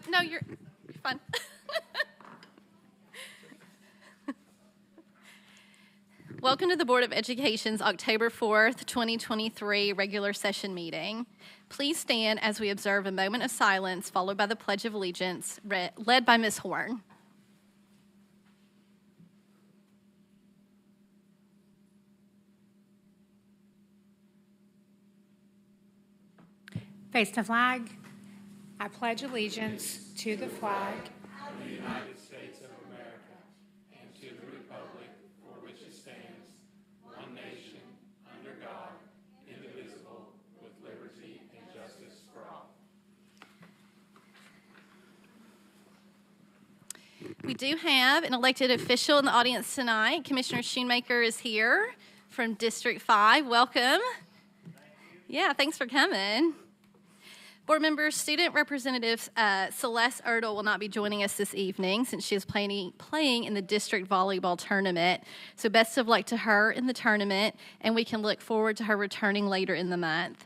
no, you're fine. Welcome to the Board of Education's October 4th, 2023 regular session meeting. Please stand as we observe a moment of silence followed by the Pledge of Allegiance led by Ms. Horn. Face the flag. I pledge allegiance to the flag of the United States of America and to the republic for which it stands, one nation, under God, indivisible, with liberty and justice for all. We do have an elected official in the audience tonight. Commissioner Schoonmaker is here from District 5. Welcome. Yeah, thanks for coming. Board members, Student Representative Celeste Erdel will not be joining us this evening since she is playing in the district volleyball tournament. So best of luck to her in the tournament, and we can look forward to her returning later in the month.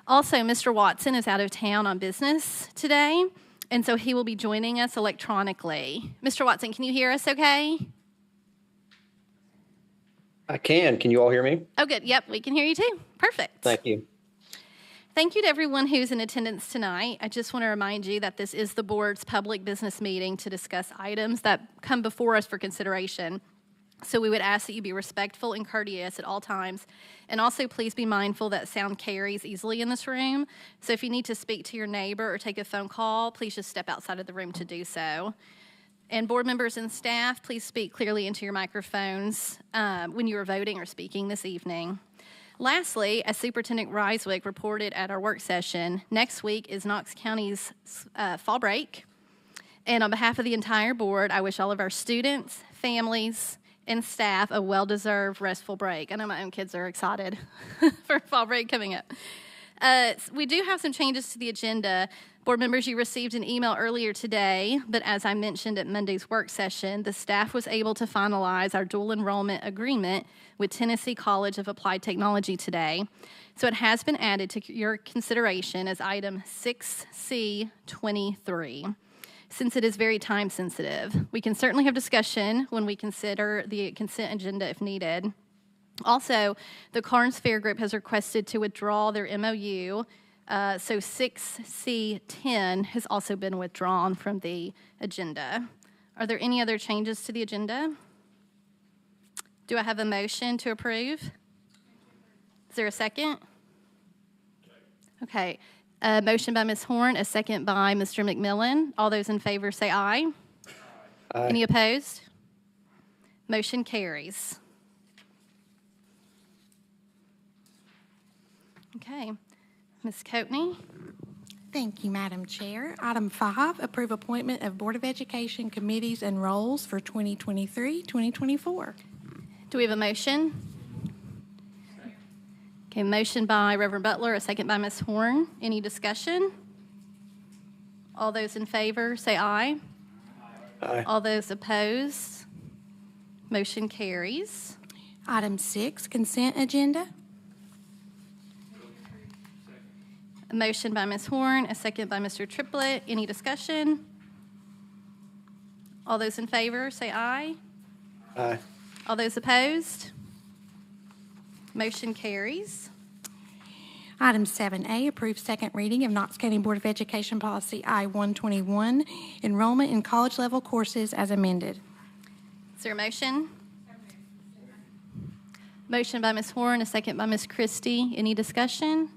Also, Mr. Watson is out of town on business today, and so he will be joining us electronically. Mr. Watson, can you hear us okay? I can. Can you all hear me? Oh, good. Yep, we can hear you too. Perfect. Thank you. Thank you to everyone who's in attendance tonight. I just want to remind you that this is the board's public business meeting to discuss items that come before us for consideration. So we would ask that you be respectful and courteous at all times. And also please be mindful that sound carries easily in this room. So if you need to speak to your neighbor or take a phone call, please just step outside of the room to do so. And board members and staff, please speak clearly into your microphones when you are voting or speaking this evening. Lastly, as Superintendent Reiswick reported at our work session, next week is Knox County's fall break. And on behalf of the entire board, I wish all of our students, families, and staff a well-deserved restful break. I know my own kids are excited for fall break coming up. We do have some changes to the agenda. Board members, you received an email earlier today, but as I mentioned at Monday's work session, the staff was able to finalize our dual enrollment agreement with Tennessee College of Applied Technology today. So it has been added to your consideration as item 6C23. Since it is very time sensitive, we can certainly have discussion when we consider the consent agenda if needed. Also, the Carnes Fair Group has requested to withdraw their MOU, so 6C10 has also been withdrawn from the agenda. Are there any other changes to the agenda? Do I have a motion to approve? Is there a second? Okay. A motion by Ms. Horn, a second by Mr. McMillan. All those in favor say aye. Aye. Any opposed? Motion carries. Okay. Ms. Coatney? Thank you, Madam Chair. Item 5, approve appointment of Board of Education committees and roles for 2023-2024. Do we have a motion? Okay, motion by Reverend Butler, a second by Ms. Horn. Any discussion? All those in favor say aye. Aye. All those opposed? Motion carries. Item 6, consent agenda. A motion by Ms. Horn, a second by Mr. Triplett. Any discussion? All those in favor say aye. Aye. All those opposed? Motion carries. Item 7A, approve second reading of Knox County Board of Education Policy I-121, enrollment in college-level courses as amended. Is there a motion? Motion by Ms. Horn, a second by Ms. Christie. Any discussion?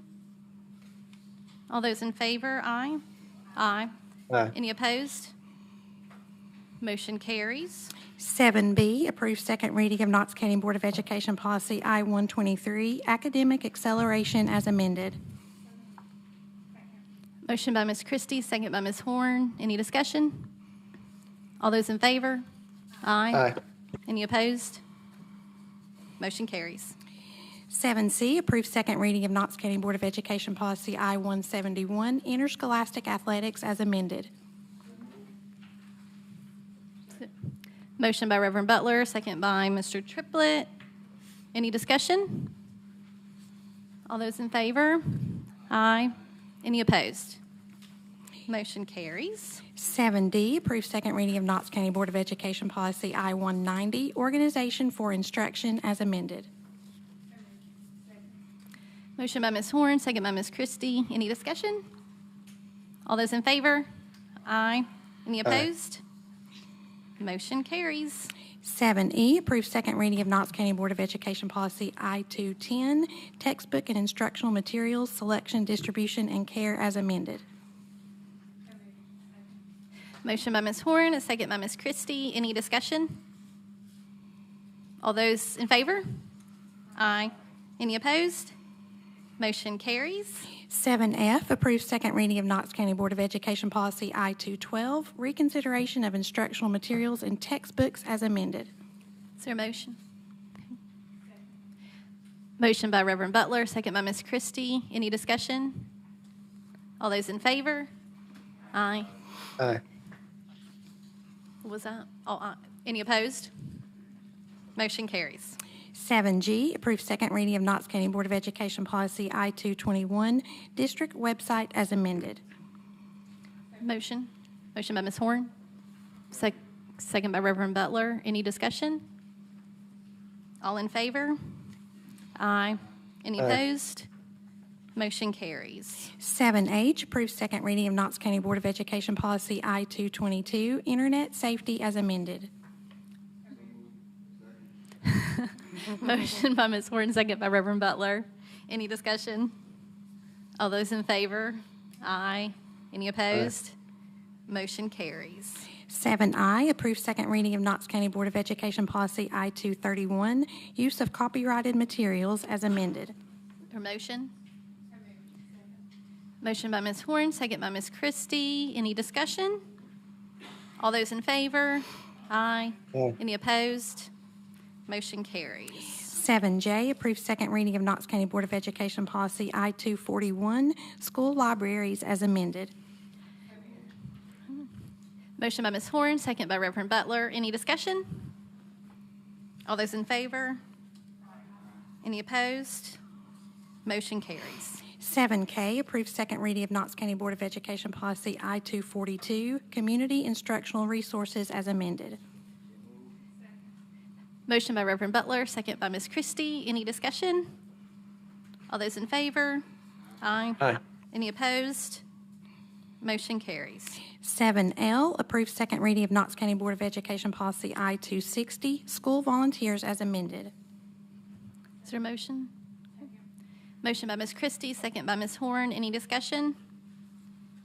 All those in favor, aye. Aye. Aye. Any opposed? Motion carries. 7B, approve second reading of Knox County Board of Education Policy I-123, academic acceleration as amended. Motion by Ms. Christie, second by Ms. Horn. Any discussion? All those in favor? Aye. Aye. Any opposed? Motion carries. 7C, approve second reading of Knox County Board of Education Policy I-171, interscholastic athletics as amended. Motion by Reverend Butler, second by Mr. Triplett. Any discussion? All those in favor? Aye. Any opposed? Motion carries. 7D, approve second reading of Knox County Board of Education Policy I-190, Organization for Instruction as amended. Motion by Ms. Horn, second by Ms. Christie. Any discussion? All those in favor? Aye. Any opposed? Motion carries. 7E, approve second reading of Knox County Board of Education Policy I-210, Textbook and Instructional Materials, Selection, Distribution, and Care as amended. Motion by Ms. Horn, a second by Ms. Christie. Any discussion? All those in favor? Aye. Any opposed? Motion carries. 7F, approve second reading of Knox County Board of Education Policy I-212, Reconsideration of Instructional Materials and Textbooks as amended. Is there a motion? Motion by Reverend Butler, second by Ms. Christie. Any discussion? All those in favor? Aye. Aye. What was that? Oh, aye. Any opposed? Motion carries. 7G, approve second reading of Knox County Board of Education Policy I-221, District Website as amended. Motion. Motion by Ms. Horn. Second by Reverend Butler. Any discussion? All in favor? Aye. Any Aye. opposed? Motion carries. 7H, approve second reading of Knox County Board of Education Policy I-222, Internet Safety as amended. Motion by Ms. Horn, second by Reverend Butler. Any discussion? All those in favor? Aye. Any opposed? Motion carries. 7I, approve second reading of Knox County Board of Education Policy I-231, Use of Copyrighted Materials as amended. Or motion? Motion by Ms. Horn, second by Ms. Christie. Any discussion? All those in favor? Aye. Aye. Any opposed? Motion carries. 7J, approve second reading of Knox County Board of Education Policy I-241, School Libraries as amended. Motion by Ms. Horn, second by Reverend Butler. Any discussion? All those in favor? Any opposed? Motion carries. 7K, approve second reading of Knox County Board of Education Policy I-242, Community Instructional Resources as amended. Motion by Reverend Butler, second by Ms. Christie. Any discussion? All those in favor? Aye. Aye. Any opposed? Motion carries. 7L, approve second reading of Knox County Board of Education Policy I-260, School Volunteers as amended. Is there a motion? Motion by Ms. Christie, second by Ms. Horn. Any discussion?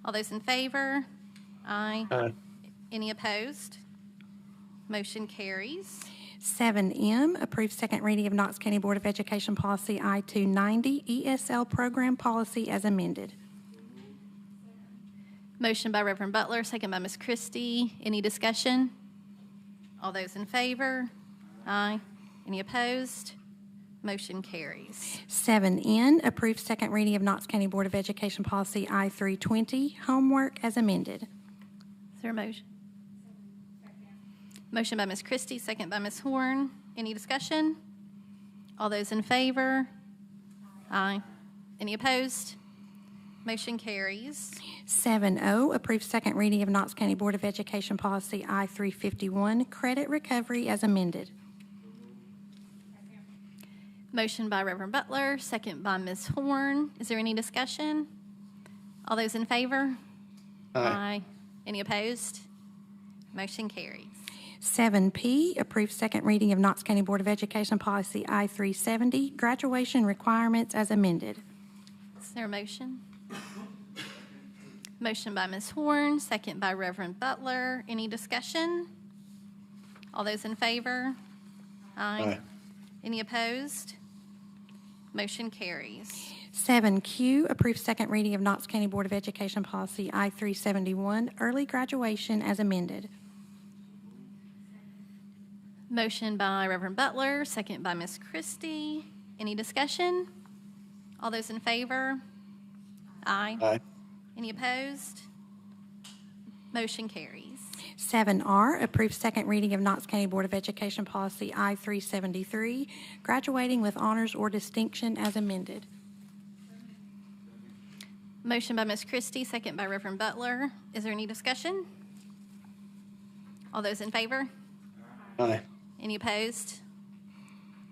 All those in favor? Aye. Aye. Any opposed? Motion carries. 7M, approve second reading of Knox County Board of Education Policy I-290, ESL Program Policy as amended. Motion by Reverend Butler, second by Ms. Christie. Any discussion? All those in favor? Aye. Any opposed? Motion carries. 7N, approve second reading of Knox County Board of Education Policy I-320, Homework as amended. Is there a motion? Motion by Ms. Christie, second by Ms. Horn. Any discussion? All those in favor? Aye. Any opposed? Motion carries. 7O, approve second reading of Knox County Board of Education Policy I-351, Credit Recovery as amended. Motion by Reverend Butler, second by Ms. Horn. Is there any discussion? All those in favor? Aye. Any opposed? Motion carries. 7P, approve second reading of Knox County Board of Education Policy I-370, Graduation Requirements as amended. Is there a motion? Motion by Ms. Horn, second by Reverend Butler. Any discussion? All those in favor? Aye. Any opposed? Motion carries. 7Q, approve second reading of Knox County Board of Education Policy I-371, Early Graduation as amended. Motion by Reverend Butler, second by Ms. Christie. Any discussion? All those in favor? Aye. Aye. Any opposed? Motion carries. 7R, approve second reading of Knox County Board of Education Policy I-373, Graduating with Honors or Distinction as amended. Motion by Ms. Christie, second by Reverend Butler. Is there any discussion? All those in favor? Aye. Any opposed?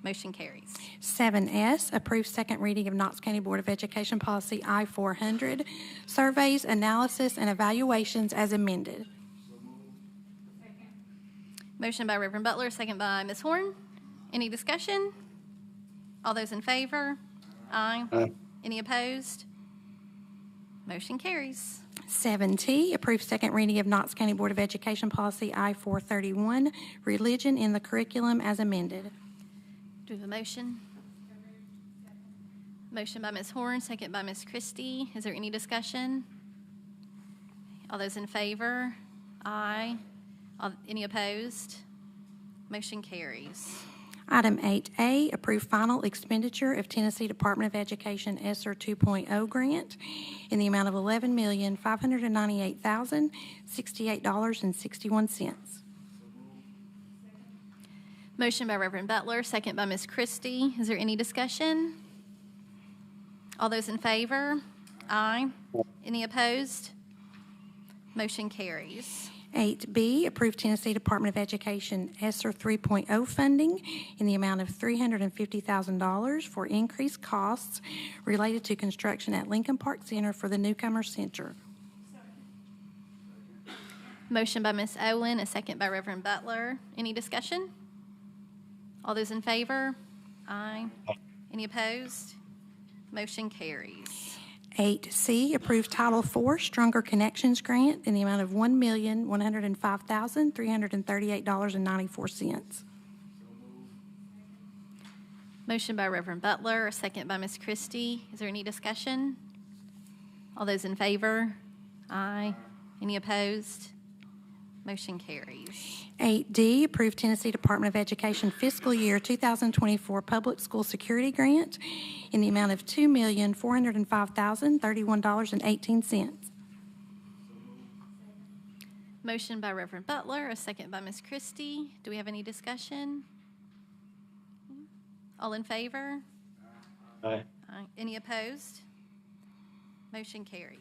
Motion carries. 7S, approve second reading of Knox County Board of Education Policy I-400, surveys, analysis, and evaluations as amended. Motion by Reverend Butler, second by Ms. Horn. Any discussion? All those in favor? Aye. Aye. Any opposed? Motion carries. 7T, approve second reading of Knox County Board of Education Policy I-431, religion in the curriculum as amended. Do we have a motion? Motion by Ms. Horn, second by Ms. Christie. Is there any discussion? All those in favor? Aye. Any opposed? Motion carries. Item 8A, approve final expenditure of Tennessee Department of Education ESSER 2.0 grant in the amount of $11,598,068.61. Motion by Reverend Butler, second by Ms. Christie. Is there any discussion? All those in favor? Aye. Any opposed? Motion carries. 8B, approve Tennessee Department of Education ESSER 3.0 funding in the amount of $350,000 for increased costs related to construction at Lincoln Park Center for the Newcomer Center. Motion by Ms. Owen, a second by Reverend Butler. Any discussion? All those in favor? Aye. Any opposed? Motion carries. 8C, approve Title IV Stronger Connections Grant in the amount of $1,105,338.94. Motion by Reverend Butler, a second by Ms. Christie. Is there any discussion? All those in favor? Aye. Any opposed? Motion carries. 8D, approve Tennessee Department of Education fiscal year 2024 Public School Security Grant in the amount of $2,405,031.18. Motion by Reverend Butler, a second by Ms. Christie. Do we have any discussion? All in favor? Aye. Aye. Any opposed? Motion carries.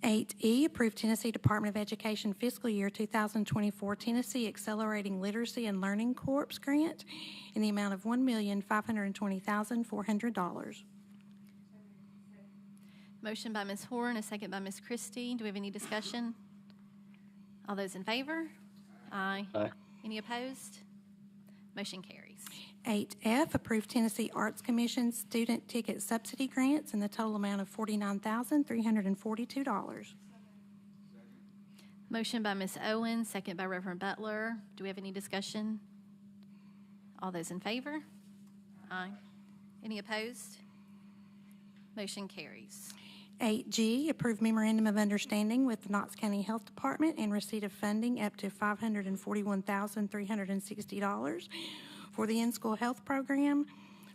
8E, approve Tennessee Department of Education fiscal year 2024 Tennessee Accelerating Literacy and Learning Corps grant in the amount of $1,520,400. Motion by Ms. Horn, a second by Ms. Christie. Do we have any discussion? All those in favor? Aye. Aye. Any opposed? Motion carries. 8F, approve Tennessee Arts Commission student ticket subsidy grants in the total amount of $49,342. Motion by Ms. Owen, second by Reverend Butler. Do we have any discussion? All those in favor? Aye. Any opposed? Motion carries. 8G, approve memorandum of understanding with the Knox County Health Department and receipt of funding up to $541,360 for the in-school health program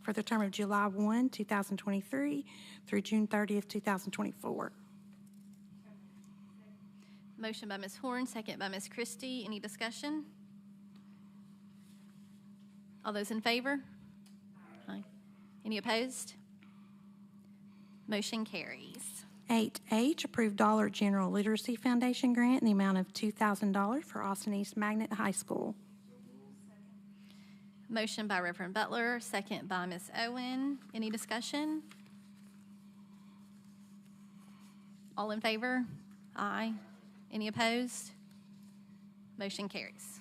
for the term of July 1, 2023 through June 30th, 2024. Motion by Ms. Horn, second by Ms. Christie. Any discussion? All those in favor? Aye. Any opposed? Motion carries. 8H, approve Dollar General Literacy Foundation grant in the amount of $2,000 for Austin East Magnet High School. Motion by Reverend Butler, second by Ms. Owen. Any discussion? All in favor? Aye. Any opposed? Motion carries.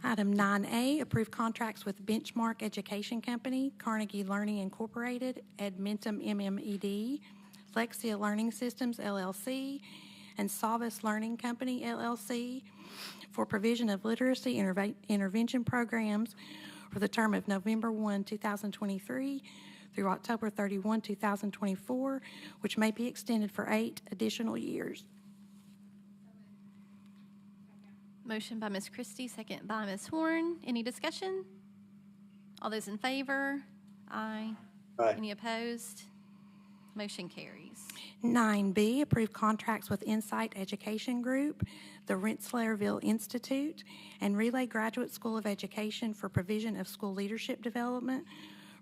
Item 9A, approve contracts with Benchmark Education Company, Carnegie Learning Incorporated, Edmentum MMED, Lexia Learning Systems LLC, and Salvis Learning Company LLC for provision of literacy intervention programs for the term of November 1, 2023 through October 31, 2024, which may be extended for 8 additional years. Motion by Ms. Christie, second by Ms. Horn. Any discussion? All those in favor? Aye. Aye. Any opposed? Motion carries. 9B, approve contracts with Insight Education Group, the Rensselaerville Institute, and Relay Graduate School of Education for provision of school leadership development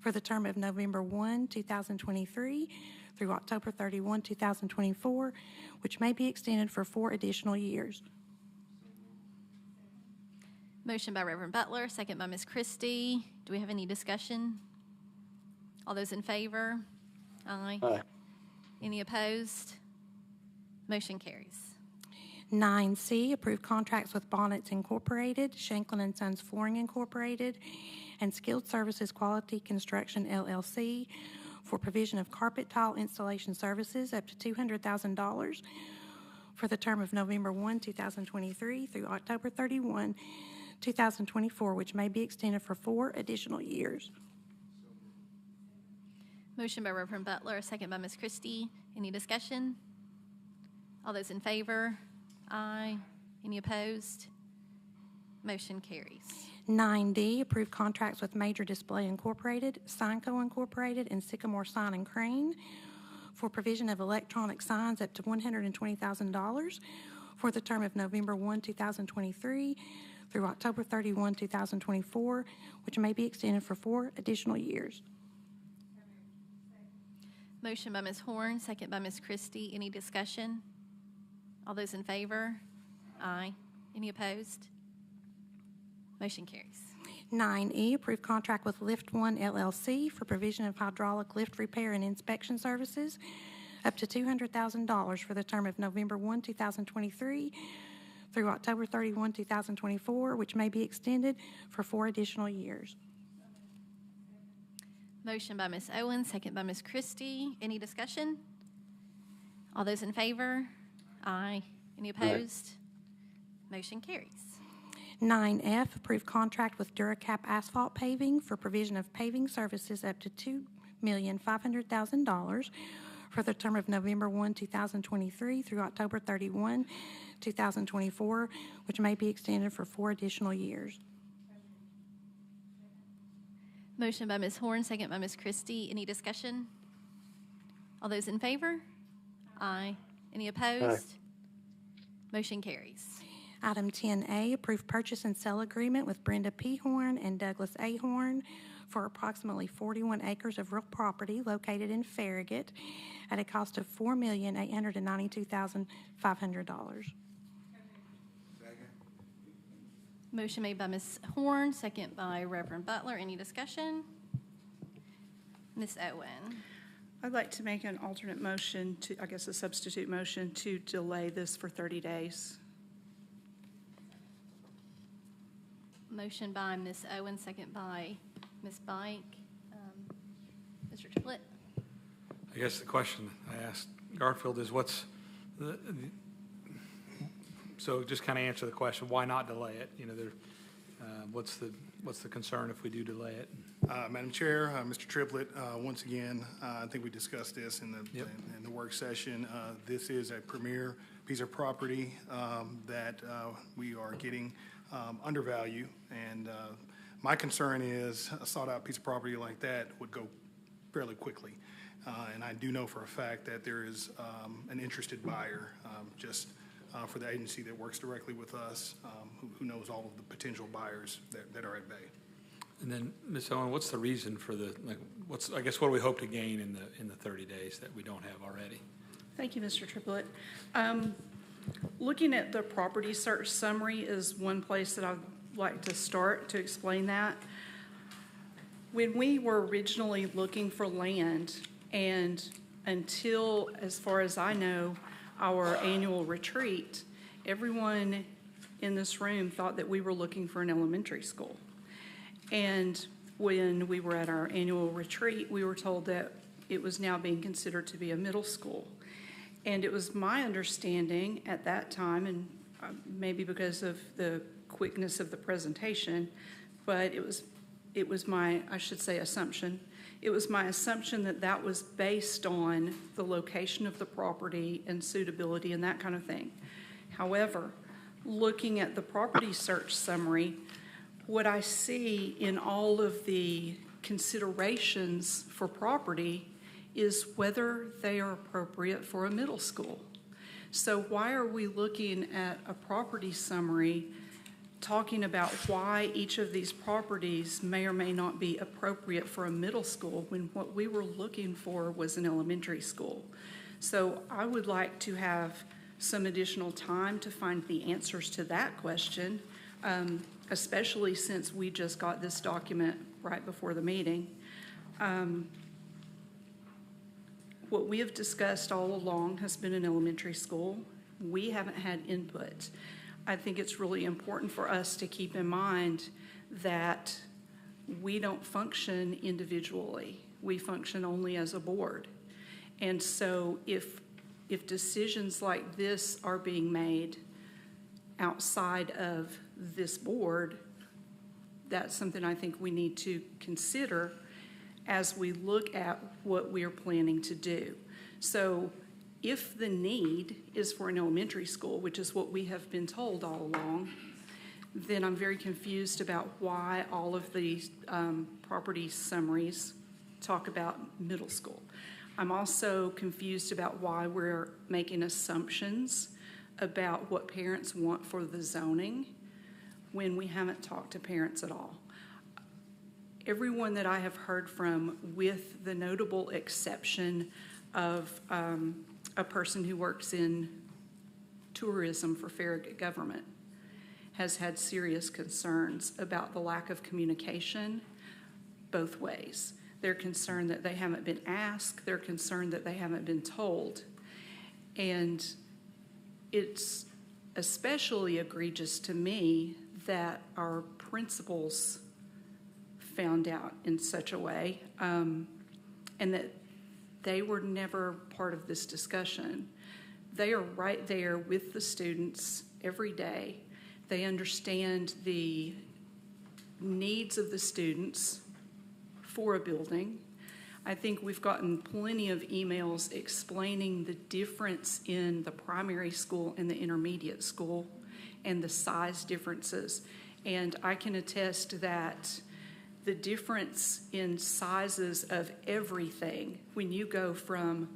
for the term of November 1, 2023 through October 31, 2024, which may be extended for 4 additional years. Motion by Reverend Butler, second by Ms. Christie. Do we have any discussion? All those in favor? Aye. Aye. Any opposed? Motion carries. 9C, approve contracts with Bonnets Incorporated, Shanklin & Sons Flooring Incorporated, and Skilled Services Quality Construction LLC for provision of carpet tile installation services up to $200,000 for the term of November 1, 2023 through October 31, 2024, which may be extended for 4 additional years. Motion by Reverend Butler, second by Ms. Christie. Any discussion? All those in favor? Aye. Any opposed? Motion carries. 9D, approve contracts with Major Display Incorporated, Signco Incorporated, and Sycamore Sign and Crane for provision of electronic signs up to $120,000 for the term of November 1, 2023 through October 31, 2024, which may be extended for 4 additional years. Motion by Ms. Horn, second by Ms. Christie. Any discussion? All those in favor? Aye. Any opposed? Motion carries. 9E, approve contract with Lift One LLC for provision of hydraulic lift repair and inspection services up to $200,000 for the term of November 1, 2023 through October 31, 2024, which may be extended for 4 additional years. Motion by Ms. Owen, second by Ms. Christie. Any discussion? All those in favor? Aye. Any opposed? Motion carries. 9F, approve contract with Duracap Asphalt Paving for provision of paving services up to $2,500,000 for the term of November 1, 2023 through October 31, 2024, which may be extended for 4 additional years. Motion by Ms. Horn, second by Ms. Christie. Any discussion? All those in favor? Aye. Any opposed? Motion carries. Item 10A, approve purchase and sale agreement with Brenda P. Horn and Douglas A. Horn for approximately 41 acres of real property located in Farragut at a cost of $4,892,500. Motion made by Ms. Horn, second by Reverend Butler. Any discussion? Ms. Owen. I'd like to make an alternate motion to, I guess a substitute motion to delay this for 30 days. Motion by Ms. Owen, second by Ms. Bike. Mr. Triplett. I guess the question I asked Garfield is so just kind of answer the question, why not delay it? You know, what's the concern if we do delay it? Madam Chair, Mr. Triplett, once again, I think we discussed this in the work session. This is a premier piece of property that we are getting undervalue, and my concern is a sought-out piece of property like that would go fairly quickly. And I do know for a fact that there is an interested buyer for the agency that works directly with us, who knows all of the potential buyers that are at bay. And then, Ms. Owen, what's the reason for what do we hope to gain in the 30 days that we don't have already? Thank you, Mr. Triplett. Looking at the property search summary is one place that I'd like to start to explain that. When we were originally looking for land, and until, as far as I know, our annual retreat, everyone in this room thought that we were looking for an elementary school. And when we were at our annual retreat, we were told that it was now being considered to be a middle school. And it was my understanding at that time, and maybe because of the quickness of the presentation, but it was my, I should say, assumption. It was my assumption that that was based on the location of the property and suitability and that kind of thing. However, looking at the property search summary, what I see in all of the considerations for property is whether they are appropriate for a middle school. So why are we looking at a property summary talking about why each of these properties may or may not be appropriate for a middle school when what we were looking for was an elementary school. So I would like to have some additional time to find the answers to that question, especially since we just got this document right before the meeting. What we have discussed all along has been an elementary school. We haven't had input. I think it's really important for us to keep in mind that we don't function individually. We function only as a board. And so if decisions like this are being made outside of this board, that's something I think we need to consider as we look at what we're planning to do. So if the need is for an elementary school, which is what we have been told all along, then I'm very confused about why all of these property summaries talk about middle school. I'm also confused about why we're making assumptions about what parents want for the zoning when we haven't talked to parents at all. Everyone that I have heard from, with the notable exception of a person who works in tourism for Farragut government, has had serious concerns about the lack of communication both ways. They're concerned that they haven't been asked. They're concerned that they haven't been told. And it's especially egregious to me that our principals found out in such a way, and that they were never part of this discussion. They are right there with the students every day. They understand the needs of the students for a building. I think we've gotten plenty of emails explaining the difference in the primary school and the intermediate school and the size differences. And I can attest that the difference in sizes of everything, when you go from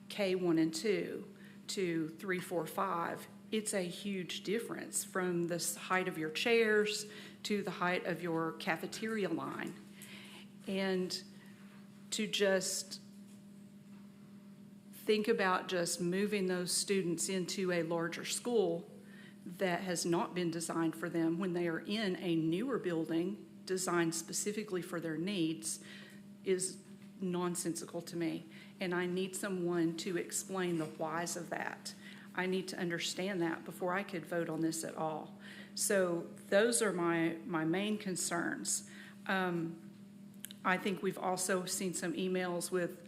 K1 and 2 to 3, 4, 5, it's a huge difference from the height of your chairs to the height of your cafeteria line. And to just think about just moving those students into a larger school that has not been designed for them when they are in a newer building designed specifically for their needs is nonsensical to me. And I need someone to explain the whys of that. I need to understand that before I could vote on this at all. So those are my main concerns. I think we've also seen some emails with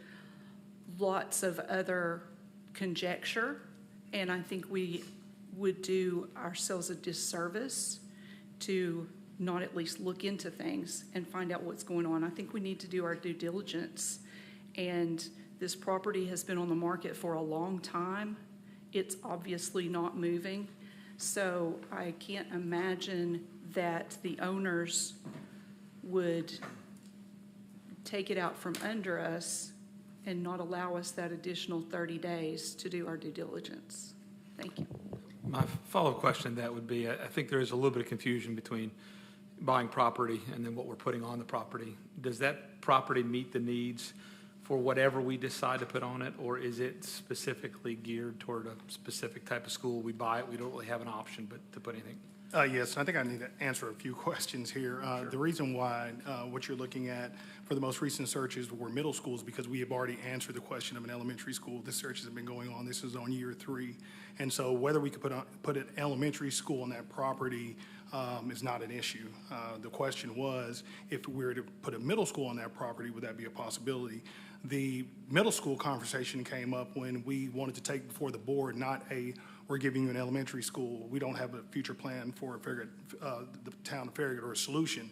lots of other conjecture, and I think we would do ourselves a disservice to not at least look into things and find out what's going on. I think we need to do our due diligence. And this property has been on the market for a long time. It's obviously not moving. So I can't imagine that the owners would take it out from under us and not allow us that additional 30 days to do our due diligence. Thank you. My follow-up question to that would be, I think there is a little bit of confusion between buying property and then what we're putting on the property. Does that property meet the needs for whatever we decide to put on it, or is it specifically geared toward a specific type of school? We buy it, we don't really have an option but to put anything. Yes, I think I need to answer a few questions here. Sure. The reason why what you're looking at for the most recent searches were middle schools because we have already answered the question of an elementary school. This search has been going on. This is on year 3. And so whether we could put an elementary school on that property is not an issue. The question was, if we were to put a middle school on that property, would that be a possibility? The middle school conversation came up when we wanted to take before the board not a, we're giving you an elementary school. We don't have a future plan for Farragut, the town of Farragut, or a solution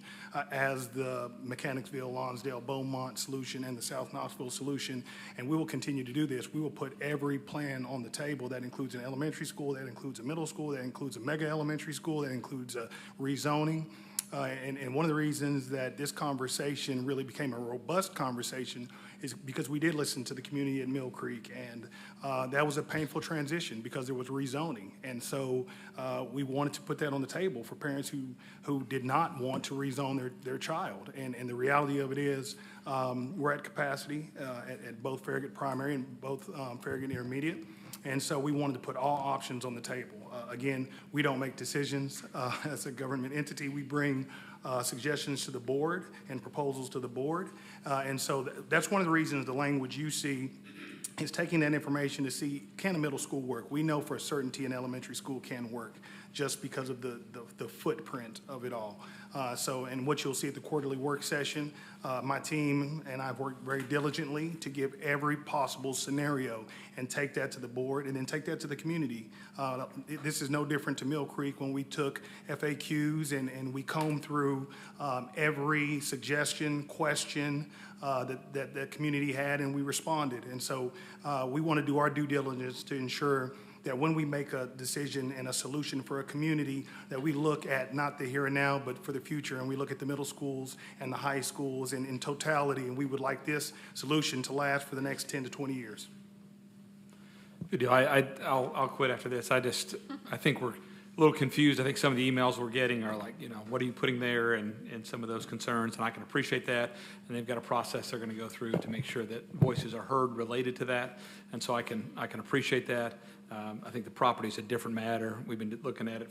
as the Mechanicsville, Lonsdale, Beaumont solution and the South Knoxville solution. And we will continue to do this. We will put every plan on the table that includes an elementary school, that includes a middle school, that includes a mega elementary school, that includes rezoning. And one of the reasons that this conversation really became a robust conversation is because we did listen to the community at Mill Creek, and that was a painful transition because there was rezoning. And so we wanted to put that on the table for parents who did not want to rezone their child. And the reality of it is we're at capacity at both Farragut Primary and both Farragut Intermediate. And so we wanted to put all options on the table. Again, we don't make decisions as a government entity. We bring suggestions to the board and proposals to the board. And so that's one of the reasons the language you see is taking that information to see, can a middle school work? We know for a certainty an elementary school can work just because of the footprint of it all. And what you'll see at the quarterly work session, my team and I've worked very diligently to give every possible scenario and take that to the board and then take that to the community. This is no different to Mill Creek when we took FAQs and we combed through every suggestion, question that the community had, and we responded. And so we want to do our due diligence to ensure that when we make a decision and a solution for a community, that we look at not the here and now, but for the future, and we look at the middle schools and the high schools in totality, and we would like this solution to last for the next 10 to 20 years. Good deal. I'll quit after this. I think we're a little confused. I think some of the emails we're getting are like, what are you putting there, and some of those concerns, and I can appreciate that. And they've got a process they're going to go through to make sure that voices are heard related to that, and so I can appreciate that. I think the property is a different matter. We've been looking at it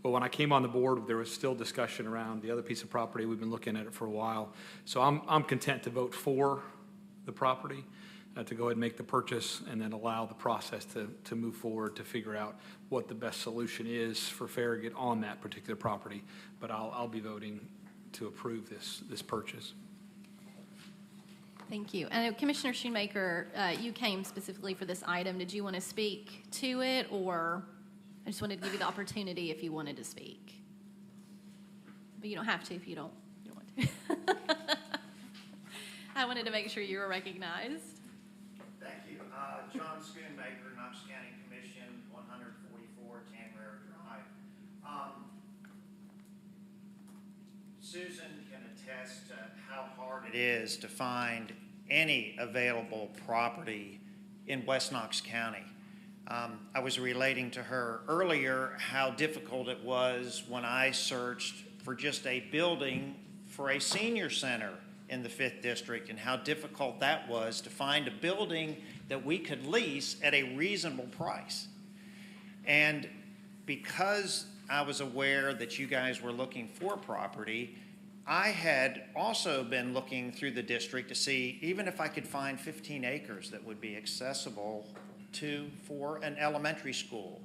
when I came on the board, there was still discussion around the other piece of property. We've been looking at it for a while. So I'm content to vote for the property, to go ahead and make the purchase and then allow the process to move forward to figure out what the best solution is for Farragut on that particular property. But I'll be voting to approve this purchase. Thank you. And Commissioner Shoemaker, you came specifically for this item. Did you want to speak to it, or I just wanted to give you the opportunity if you wanted to speak? But you don't have to if you don't want to. I wanted to make sure you were recognized. Thank you. John Schoonmaker, Knox County Commission, 144 Tamara Drive. Susan can attest to how hard it is to find any available property in West Knox County. I was relating to her earlier how difficult it was when I searched for just a building for a senior center in the 5th District, and how difficult that was to find a building that we could lease at a reasonable price. And because I was aware that you guys were looking for property, I had also been looking through the district to see even if I could find 15 acres that would be accessible for an elementary school.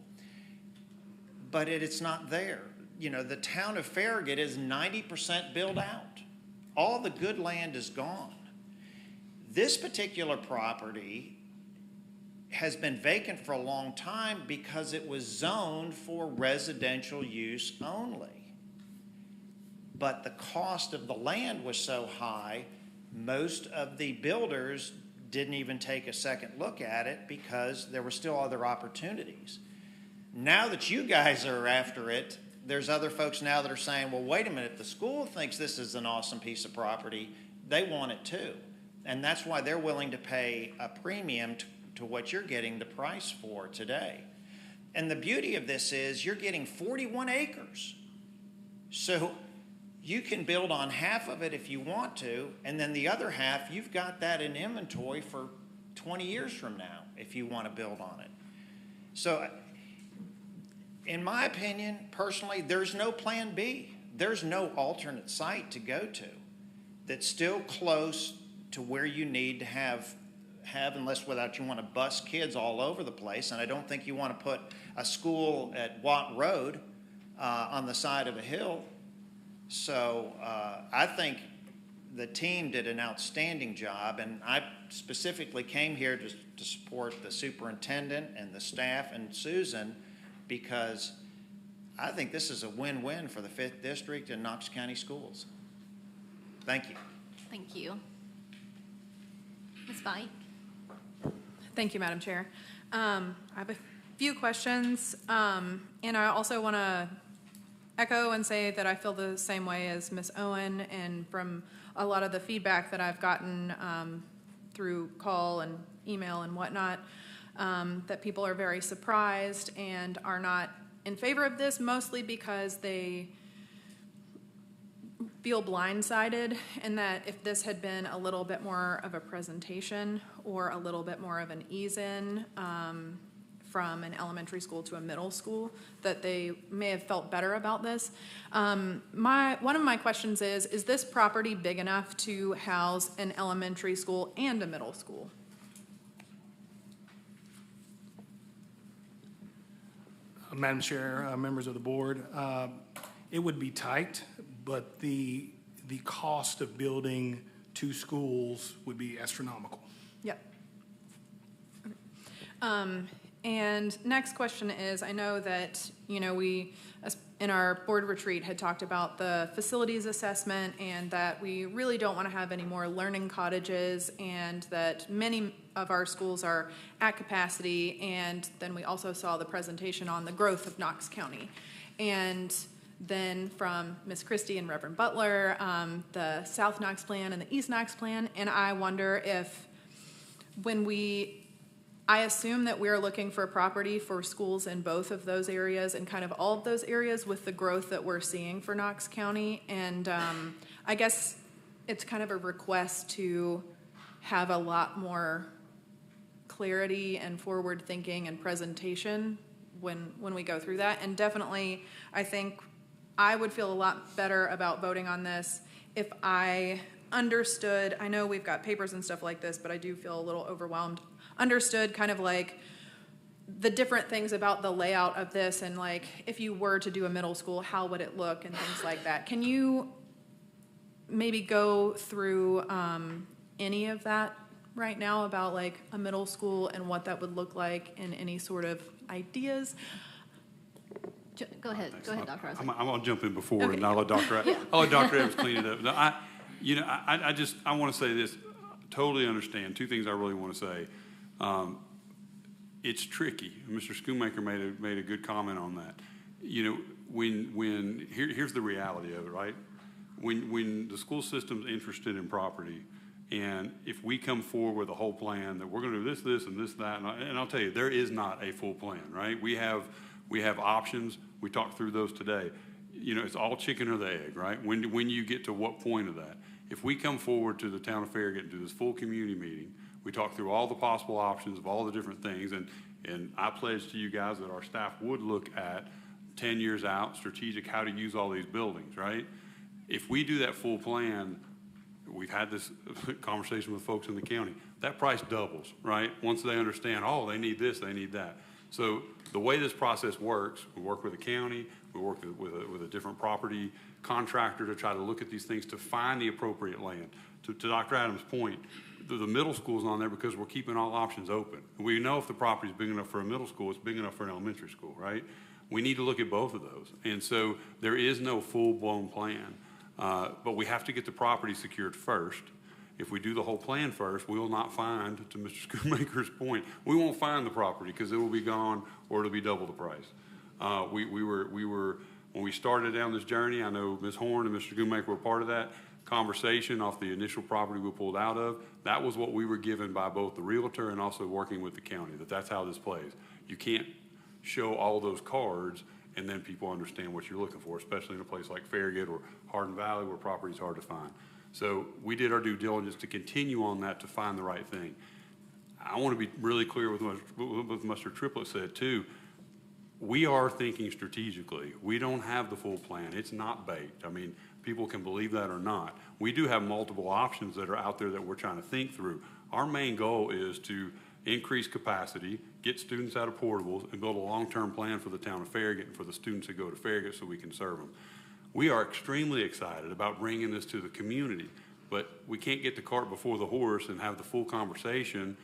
But it's not there. The town of Farragut is 90% built out. All the good land is gone. This particular property has been vacant for a long time because it was zoned for residential use only. But the cost of the land was so high, most of the builders didn't even take a second look at it because there were still other opportunities. Now that you guys are after it, there's other folks now that are saying, well, wait a minute, the school thinks this is an awesome piece of property. They want it too. And that's why they're willing to pay a premium to what you're getting the price for today. And the beauty of this is you're getting 41 acres. So you can build on half of it if you want to, and then the other half, you've got that in inventory for 20 years from now if you want to build on it. So in my opinion, personally, there's no plan B. There's no alternate site to go to that's still close to where you need to have unless without you want to bus kids all over the place. And I don't think you want to put a school at Watt Road on the side of a hill. So I think the team did an outstanding job, and I specifically came here to support the superintendent and the staff and Susan, because I think this is a win-win for the 5th District and Knox County Schools. Thank you. Thank you. Ms. Bike? Thank you, Madam Chair. I have a few questions, and I also want to echo and say that I feel the same way as Ms. Owen, and from a lot of the feedback that I've gotten through call and email and whatnot, that people are very surprised and are not in favor of this, mostly because they feel blindsided, and that if this had been a little bit more of a presentation or a little bit more of an ease-in from an elementary school to a middle school, that they may have felt better about this. One of my questions is this property big enough to house an elementary school and a middle school? Madam Chair, members of the board, it would be tight, but the cost of building 2 schools would be astronomical. Yep. And next question is, I know that, we, in our board retreat, had talked about the facilities assessment and that we really don't want to have any more learning cottages, and that many of our schools are at capacity. And then we also saw the presentation on the growth of Knox County. And then from Ms. Christie and Reverend Butler, the South Knox Plan and the East Knox Plan. And I wonder if I assume that we're looking for property for schools in both of those areas and kind of all of those areas with the growth that we're seeing for Knox County. And I guess it's kind of a request to have a lot more clarity and forward thinking and presentation when we go through that. And definitely, I think I would feel a lot better about voting on this if I understood, I know we've got papers and stuff like this, but I do feel a little overwhelmed, understood kind of like the different things about the layout of this, and like if you were to do a middle school, how would it look and things like that. Can you maybe go through any of that right now about like a middle school and what that would look like, and any sort of ideas? Go ahead, Dr. Rosen. I'm going to jump in before, Okay. and I'll let Dr. Evans clean it up. No, I want to say this. Totally understand. 2 things I really want to say. It's tricky. Mr. Schoonmaker made a good comment on that. Here's the reality of it, right? When the school system's interested in property, and if we come forward with a whole plan that we're going to do this, and this, that, and I'll tell you, there is not a full plan, right? We have options. We talked through those today. It's all chicken or the egg, right? When you get to what point of that? If we come forward to the town of Farragut and do this full community meeting, we talk through all the possible options of all the different things, and I pledge to you guys that our staff would look at 10 years out, strategic, how to use all these buildings, right? If we do that full plan, we've had this conversation with folks in the county, that price doubles, right? Once they understand, they need this, they need that. So the way this process works, we work with the county, we work with a different property contractor to try to look at these things to find the appropriate land. To Dr. Adams' point, the middle school's on there because we're keeping all options open. We know if the property's big enough for a middle school, it's big enough for an elementary school, right? We need to look at both of those. And so there is no full-blown plan, but we have to get the property secured first. If we do the whole plan first, we will not find, to Mr. Schoonmaker's point, we won't find the property because it will be gone or it'll be double the price. We were when we started down this journey, I know Ms. Horn and Mr. Schoonmaker were part of that conversation off the initial property we pulled out of. That was what we were given by both the realtor and also working with the county, that's how this plays. You can't show all those cards and then people understand what you're looking for, especially in a place like Farragut or Hardin Valley where property is hard to find. So we did our due diligence to continue on that to find the right thing. I want to be really clear with what Mr. Triplett said too. We are thinking strategically. We don't have the full plan. It's not baked. I mean, people can believe that or not. We do have multiple options that are out there that we're trying to think through. Our main goal is to increase capacity, get students out of portables, and build a long-term plan for the town of Farragut and for the students that go to Farragut so we can serve them. We are extremely excited about bringing this to the community, but we can't get the cart before the horse and have the full conversation,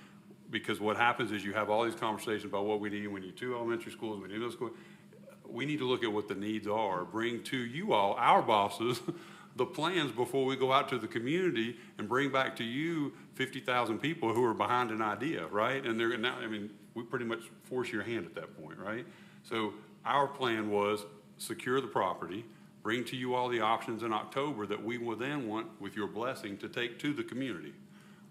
because what happens is you have all these conversations about what we need. We need 2 elementary schools, we need middle school. We need to look at what the needs are, bring to you all, our bosses, the plans before we go out to the community and bring back to you 50,000 people who are behind an idea, right? And they're now, we pretty much force your hand at that point, right? So our plan was secure the property, bring to you all the options in October that we will then want, with your blessing, to take to the community.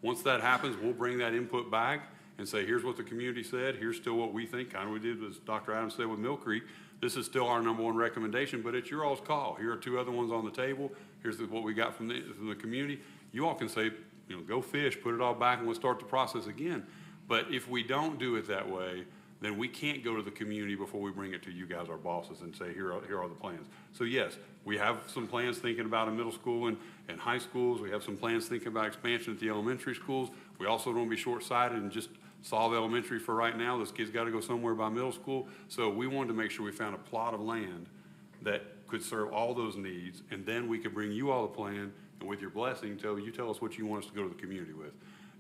Once that happens, we'll bring that input back and say, here's what the community said, here's still what we think, kind of we did, as Dr. Adams said with Mill Creek. This is still our number one recommendation, but it's your all's call. Here are two other ones on the table. Here's what we got from the community. You all can say, go fish, put it all back, and we'll start the process again. But if we don't do it that way, then we can't go to the community before we bring it to you guys, our bosses, and say, here are the plans. So yes, we have some plans thinking about in middle school and high schools. We have some plans thinking about expansion at the elementary schools. We also don't want to be short-sighted and just solve elementary for right now. This kid's got to go somewhere by middle school. So we wanted to make sure we found a plot of land that could serve all those needs, and then we could bring you all a plan, and with your blessing, tell us what you want us to go to the community with.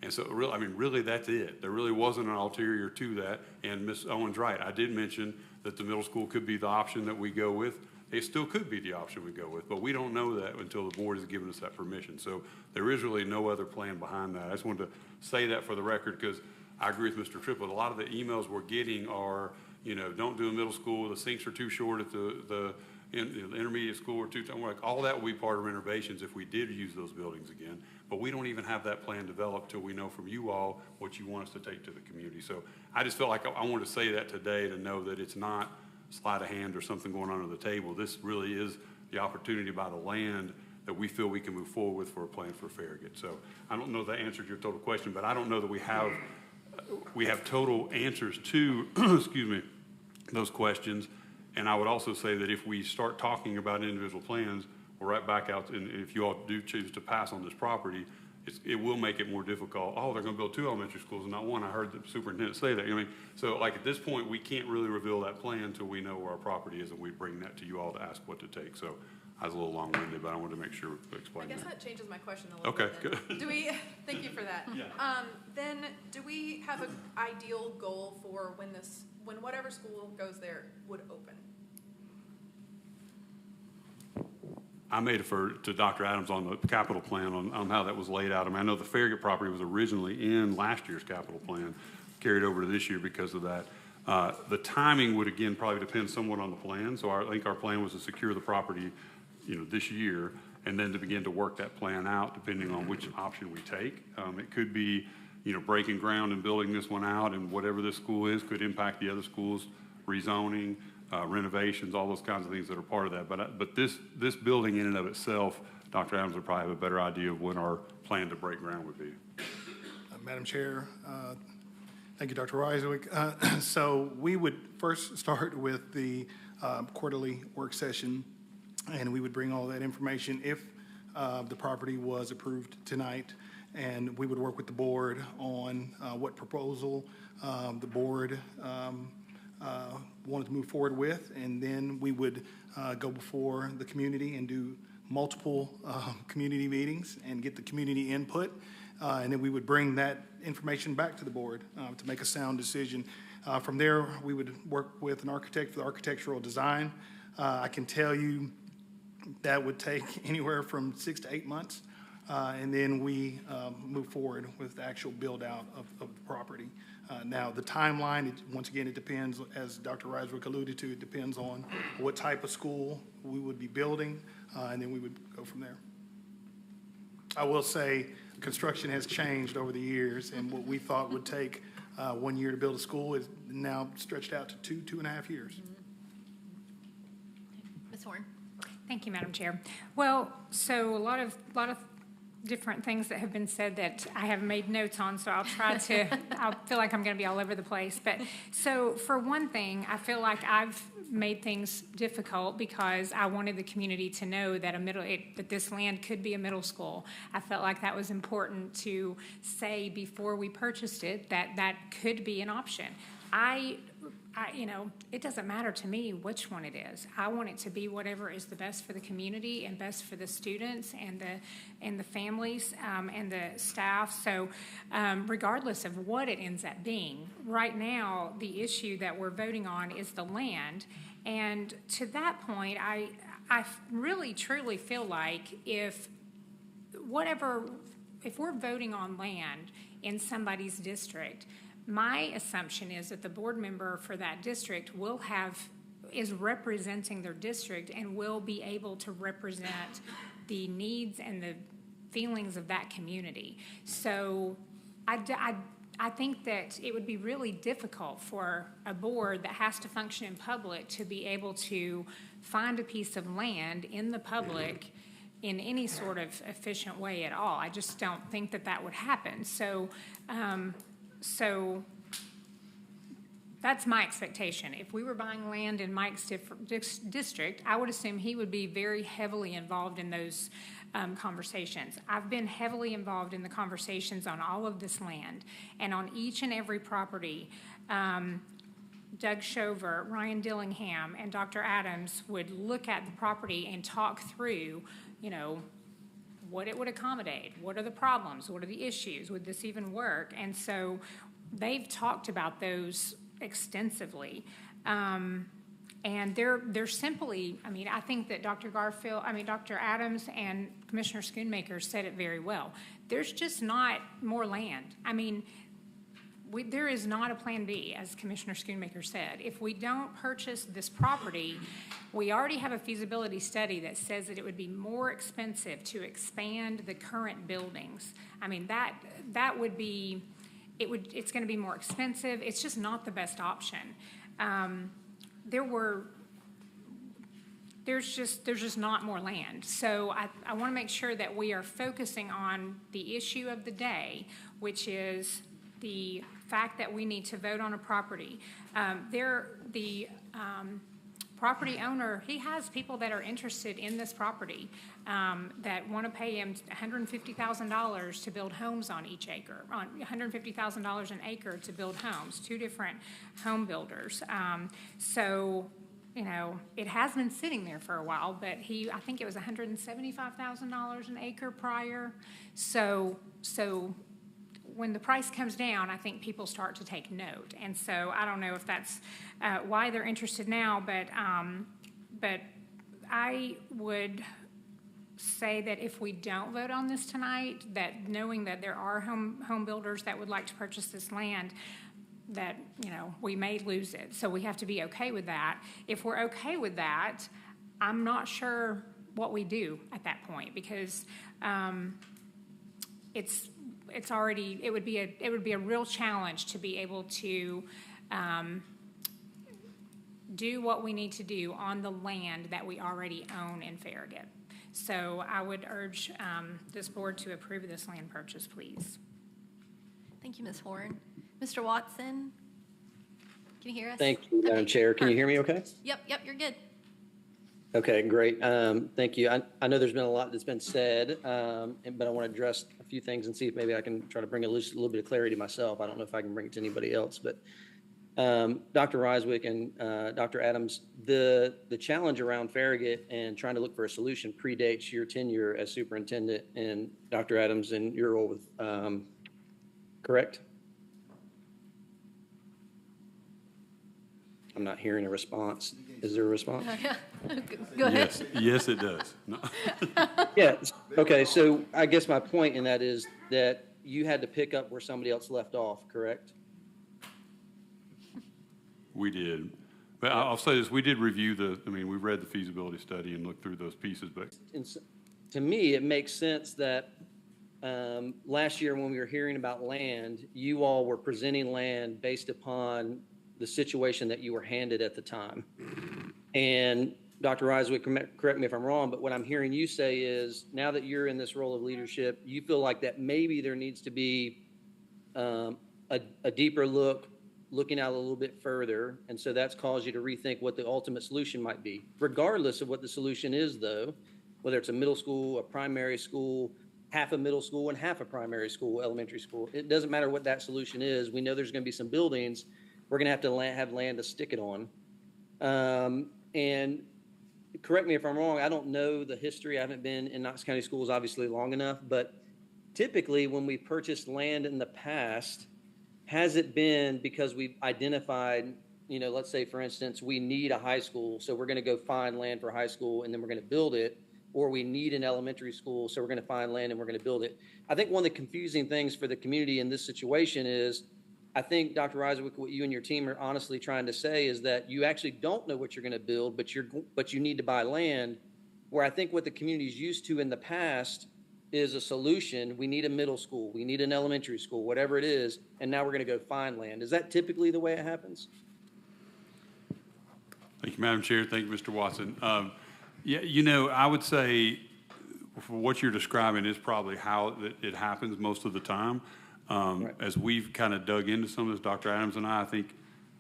And so, really, that's it. There really wasn't an ulterior to that. And Ms. Owen's right. I did mention that the middle school could be the option that we go with. It still could be the option we go with, but we don't know that until the board has given us that permission. So there is really no other plan behind that. I just wanted to say that for the record, because I agree with Mr. Triplett. A lot of the emails we're getting are, don't do a middle school. The sinks are too short at the intermediate school or we're like, all that will be part of renovations if we did use those buildings again. But we don't even have that plan developed till we know from you all what you want us to take to the community. So I just felt like I wanted to say that today, to know that it's not sleight of hand or something going on at the table. This really is the opportunity by the land that we feel we can move forward with for a plan for Farragut. So I don't know if that answered your total question, but I don't know that we have total answers to excuse me, those questions. And I would also say that if we start talking about individual plans, we're right back out, and if you all do choose to pass on this property, it will make it more difficult. Oh, they're going to build 2 elementary schools and not 1. I heard the superintendent say that. So like at this point, we can't really reveal that plan until we know where our property is, and we bring that to you all to ask what to take. So I was a little long-winded, but I wanted to make sure we explained that. I guess that changes my question a little bit. bit. Okay, good. Thank you for that. Yeah. Then do we have an ideal goal for when whatever school goes there would open? I may defer to Dr. Adams on the capital plan on how that was laid out. I know the Farragut property was originally in last year's capital plan, carried over to this year because of that. The timing would, again, probably depend somewhat on the plan. So I think our plan was to secure the property, this year, and then to begin to work that plan out depending on which option we take. It could be, breaking ground and building this one out, and whatever this school is could impact the other schools, rezoning, renovations, all those kinds of things that are part of that. But this building in and of itself, Dr. Adams would probably have a better idea of when our plan to break ground would be. Madam Chair, thank you, Dr. Reiswick. So we would first start with the quarterly work session, and we would bring all that information if the property was approved tonight, and we would work with the board on what proposal the board wanted to move forward with, and then we would go before the community and do multiple community meetings and get the community input, and then we would bring that information back to the board to make a sound decision. From there, we would work with an architect for the architectural design. I can tell you that would take anywhere from 6 to 8 months, and then we move forward with the actual build out of the property. Now, the timeline, once again, it depends, as Dr. Reiswick alluded to, it depends on what type of school we would be building, and then we would go from there. I will say construction has changed over the years, and what we thought would take 1 year to build a school is now stretched out to 2.5 years. Ms. Horn. Thank you, Madam Chair. Well, so a lot of different things that have been said that I have made notes on, so I'll try to, I feel like I'm going to be all over the place. But so for one thing, I feel like I've made things difficult because I wanted the community to know that that this land could be a middle school. I felt like that was important to say before we purchased it, that could be an option. It doesn't matter to me which one it is. I want it to be whatever is the best for the community and best for the students and the families and the staff. So regardless of what it ends up being, right now the issue that we're voting on is the land. And to that point, I really truly feel like if we're voting on land in somebody's district, my assumption is that the board member for that district is representing their district and will be able to represent the needs and feelings of that community. So I think that it would be really difficult for a board that has to function in public to be able to find a piece of land in the public in any sort of efficient way at all. I just don't think that that would happen. So that's my expectation. If we were buying land in Mike's district, I would assume he would be very heavily involved in those conversations. I've been heavily involved in the conversations on all of this land, and on each and every property, Doug Shover, Ryan Dillingham, and Dr. Adams would look at the property and talk through, what it would accommodate, what are the problems, what are the issues, would this even work? And so they've talked about those extensively. And they're simply, I think that Dr. Adams and Commissioner Schoonmaker said it very well. There's just not more land. There is not a plan B, as Commissioner Schoonmaker said. If we don't purchase this property, we already have a feasibility study that says that it would be more expensive to expand the current buildings. That would be, it's going to be more expensive. It's just not the best option. There's just not more land. So I want to make sure that we are focusing on the issue of the day, which is the fact that we need to vote on a property. The property owner, he has people that are interested in this property that want to pay him $150,000 to build homes on each acre, on $150,000 an acre to build homes, 2 different home builders. It has been sitting there for a while, but I think it was $175,000 an acre prior. So when the price comes down, I think people start to take note. And so I don't know if that's why they're interested now, but I would say that if we don't vote on this tonight, that knowing that there are home builders that would like to purchase this land, that, we may lose it. So we have to be okay with that. If we're okay with that, I'm not sure what we do at that point, because it would be a real challenge to be able to do what we need to do on the land that we already own in Farragut. So I would urge this board to approve this land purchase, please. Thank you, Ms. Horn. Mr. Watson, can you hear us? Thank you, Madam Chair. Can you hear me okay? Yep, you're good. Okay, great. Thank you. I know there's been a lot that's been said, but I want to address a few things and see if maybe I can try to bring a little bit of clarity myself. I don't know if I can bring it to anybody else, but Dr. Ryswick and Dr. Adams, the challenge around Farragut and trying to look for a solution predates your tenure as superintendent, and Dr. Adams and your role with, correct? I'm not hearing a response. Is there a response? Go ahead. Yes, it does. No. Yeah. Okay. So I guess my point in that is that you had to pick up where somebody else left off, correct? We did. But I'll say this, we did review we read the feasibility study and looked through those pieces, but. And so, to me, it makes sense that last year when we were hearing about land, you all were presenting land based upon the situation that you were handed at the time. And Dr. Ryswick, correct me if I'm wrong, but what I'm hearing you say is now that you're in this role of leadership, you feel like that maybe there needs to be a deeper look, looking out a little bit further. And so that's caused you to rethink what the ultimate solution might be. Regardless of what the solution is, though, whether it's a middle school, a primary school, half a middle school and half a primary school, elementary school, it doesn't matter what that solution is. We know there's going to be some buildings we're going to have land to stick it on. And correct me if I'm wrong, I don't know the history. I haven't been in Knox County schools obviously long enough, but typically when we purchased land in the past, has it been because we've identified, let's say for instance, we need a high school, so we're going to go find land for high school and then we're going to build it, or we need an elementary school, so we're going to find land and we're going to build it. I think one of the confusing things for the community in this situation is, I think, Dr. Ryswick, what you and your team are honestly trying to say is that you actually don't know what you're going to build, but you need to buy land, where I think what the community's used to in the past is a solution. We need a middle school, we need an elementary school, whatever it is, and now we're going to go find land. Is that typically the way it happens? Thank you, Madam Chair. Thank you, Mr. Watson. Yeah, I would say for what you're describing is probably how it happens most of the time. Right. As we've kind of dug into some of this, Dr. Adams and I think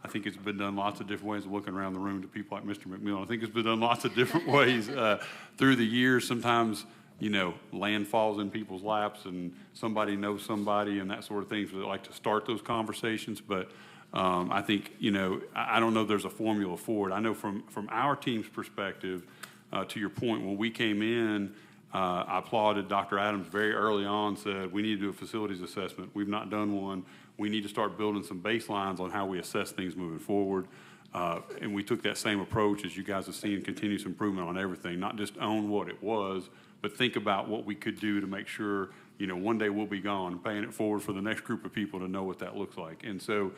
it's been done lots of different ways. Looking around the room to people like Mr. McMillan, I think it's been done lots of different ways through the years. Sometimes, land falls in people's laps and somebody knows somebody and that sort of thing. So they like to start those conversations. But I think, I don't know if there's a formula for it. I know from our team's perspective, to your point, when we came in, I applauded Dr. Adams very early on, said we need to do a facilities assessment. We've not done one. We need to start building some baselines on how we assess things moving forward. And we took that same approach, as you guys have seen, continuous improvement on everything, not just own what it was, but think about what we could do to make sure, one day we'll be gone, paying it forward for the next group of people to know what that looks like. And so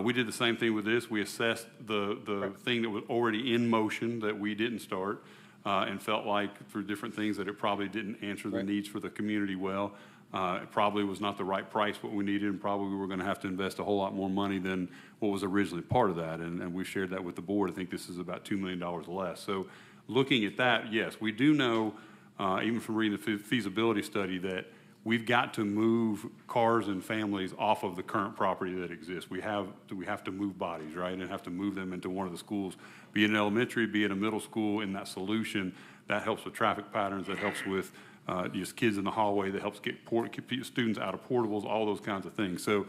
we did the same thing with this. We assessed the thing that was already in motion that we didn't start. And felt like through different things that it probably didn't answer the needs for the community well. It probably was not the right price what we needed, and probably we were going to have to invest a whole lot more money than what was originally part of that. And we've shared that with the board. I think this is about $2 million less. So looking at that, yes, we do know, even from reading the feasibility study, that we've got to move cars and families off of the current property that exists. We have to move bodies, right, and have to move them into one of the schools, be it an elementary, be it a middle school. In that solution, that helps with traffic patterns, that helps with just kids in the hallway, that helps get students out of portables, all those kinds of things. So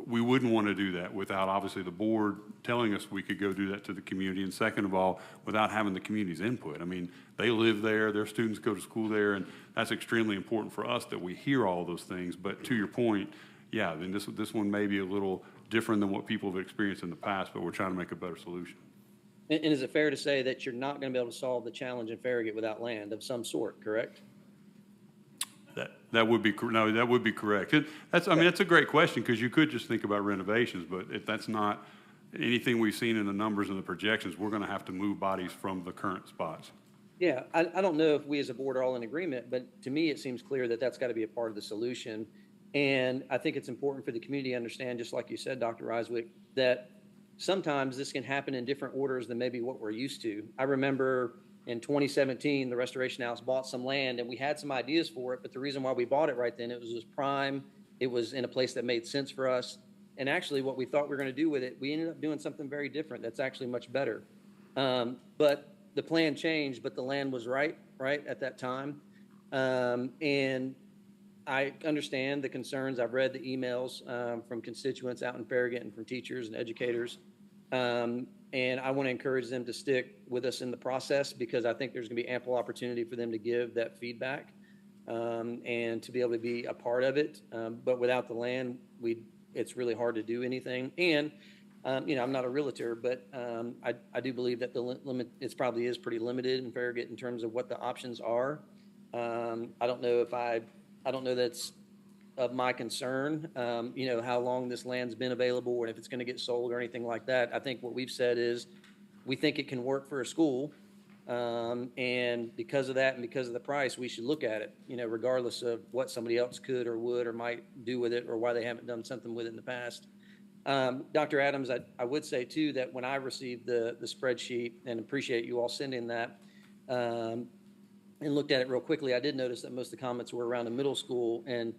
we wouldn't want to do that without obviously the board telling us we could go do that to the community, and second of all, without having the community's input. I mean, they live there, their students go to school there, and that's extremely important for us that we hear all those things. But to your point, yeah, then this one may be a little different than what people have experienced in the past, but we're trying to make a better solution. And is it fair to say that you're not going to be able to solve the challenge in Farragut without land of some sort, correct? That would be correct. That's a great question, because you could just think about renovations, but if that's not anything we've seen in the numbers and the projections, we're going to have to move bodies from the current spots. Yeah, I don't know if we as a board are all in agreement, but to me it seems clear that that's got to be a part of the solution. And I think it's important for the community to understand, just like you said, Dr. Riswick, that sometimes this can happen in different orders than maybe what we're used to. I remember in 2017, the Restoration House bought some land, and we had some ideas for it, but the reason why we bought it right then, it was prime, it was in a place that made sense for us, and actually what we thought we were going to do with it, we ended up doing something very different that's actually much better. But the plan changed, but the land was right at that time. And I understand the concerns. I've read the emails from constituents out in Farragut and from teachers and educators. And I want to encourage them to stick with us in the process, because I think there's going to be ample opportunity for them to give that feedback and to be able to be a part of it. But without the land, it's really hard to do anything. And, I'm not a realtor, but I do believe that the limit, it probably is pretty limited in Farragut in terms of what the options are. I don't know that's of my concern, how long this land's been available or if it's going to get sold or anything like that. I think what we've said is we think it can work for a school. And because of that and because of the price, we should look at it, regardless of what somebody else could or would or might do with it or why they haven't done something with it in the past. Dr. Adams, I would say, too, that when I received the spreadsheet, and appreciate you all sending that, and looked at it real quickly, I did notice that most of the comments were around the middle school, and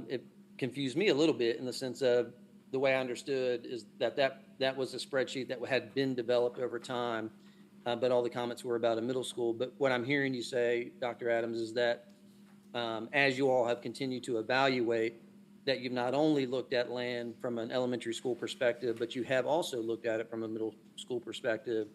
it confused me a little bit in the sense of the way I understood is that was a spreadsheet that had been developed over time, but all the comments were about a middle school. But what I'm hearing you say, Dr. Adams, is that as you all have continued to evaluate, that you've not only looked at land from an elementary school perspective, but you have also looked at it from a middle school perspective.